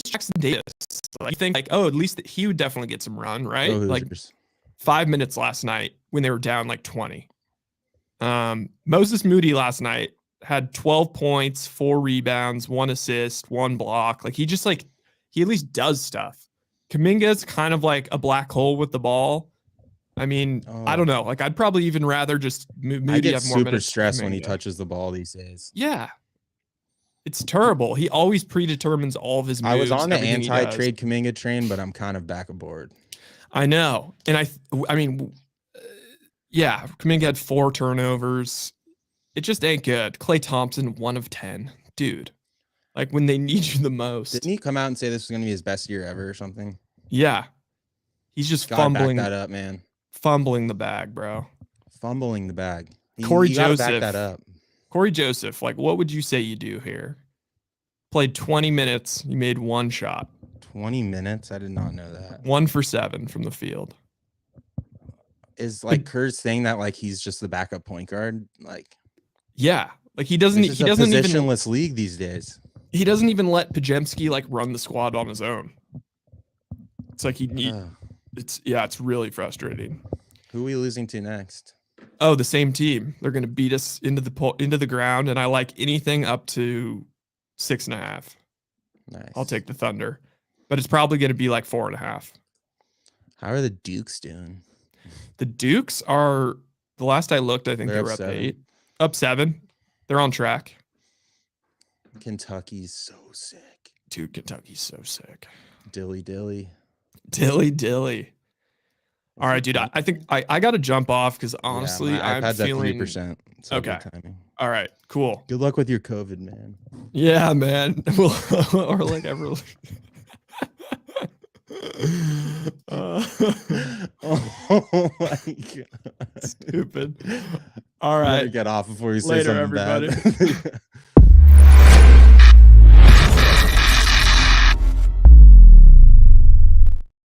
Jackson Davis? Like you think like at least he would definitely get some run, right? Like 5 minutes last night when they were down like 20. Moses Moody last night had 12 points, 4 rebounds, 1 assist, 1 block. Like he at least does stuff. Kuminga's kind of like a black hole with the ball. I mean, I don't know. Like I'd probably even rather just Moody I get have more super minutes. Stressed when he touches the ball these days. Yeah. It's terrible. He always predetermines all of his moves. I was on the anti-trade Kuminga train, but I'm kind of back aboard. I know. And I mean, yeah, Kuminga had 4 turnovers. It just ain't good. Klay Thompson, 1 of 10. Dude, like when they need you the most. Didn't he come out and say this was going to be his best year ever or something? Yeah. He's just fumbling that up, man. Fumbling the bag, bro. Fumbling the bag. Corey Joseph. Back that up. Corey Joseph, like what would you say you do here? Played 20 minutes. You made 1 shot. 20 minutes? I did not know that. 1 for 7 from the field. Is like Kerr's saying that like he's just the backup point guard? Like yeah. Like he doesn't even positionless league these days. He doesn't even let Pajemski like run the squad on his own. It's like it's really frustrating. Who are we losing to next? Oh, the same team. They're going to beat us into the ground, and I like anything up to 6.5. Nice. I'll take the Thunder, but it's probably going to be like 4.5. How are the Dukes doing? The Dukes are the last I looked. I think they were up 8, up 7. They're on track. Kentucky's so sick. Dude, Kentucky's so sick. Dilly. All right, dude. I think I got to jump off because honestly, I'm feeling 3%. So okay. All right, cool. Good luck with your COVID, man. Yeah, man. Or like ever. Oh my god. Stupid. All right. Get off before you say Later, something everybody. bad.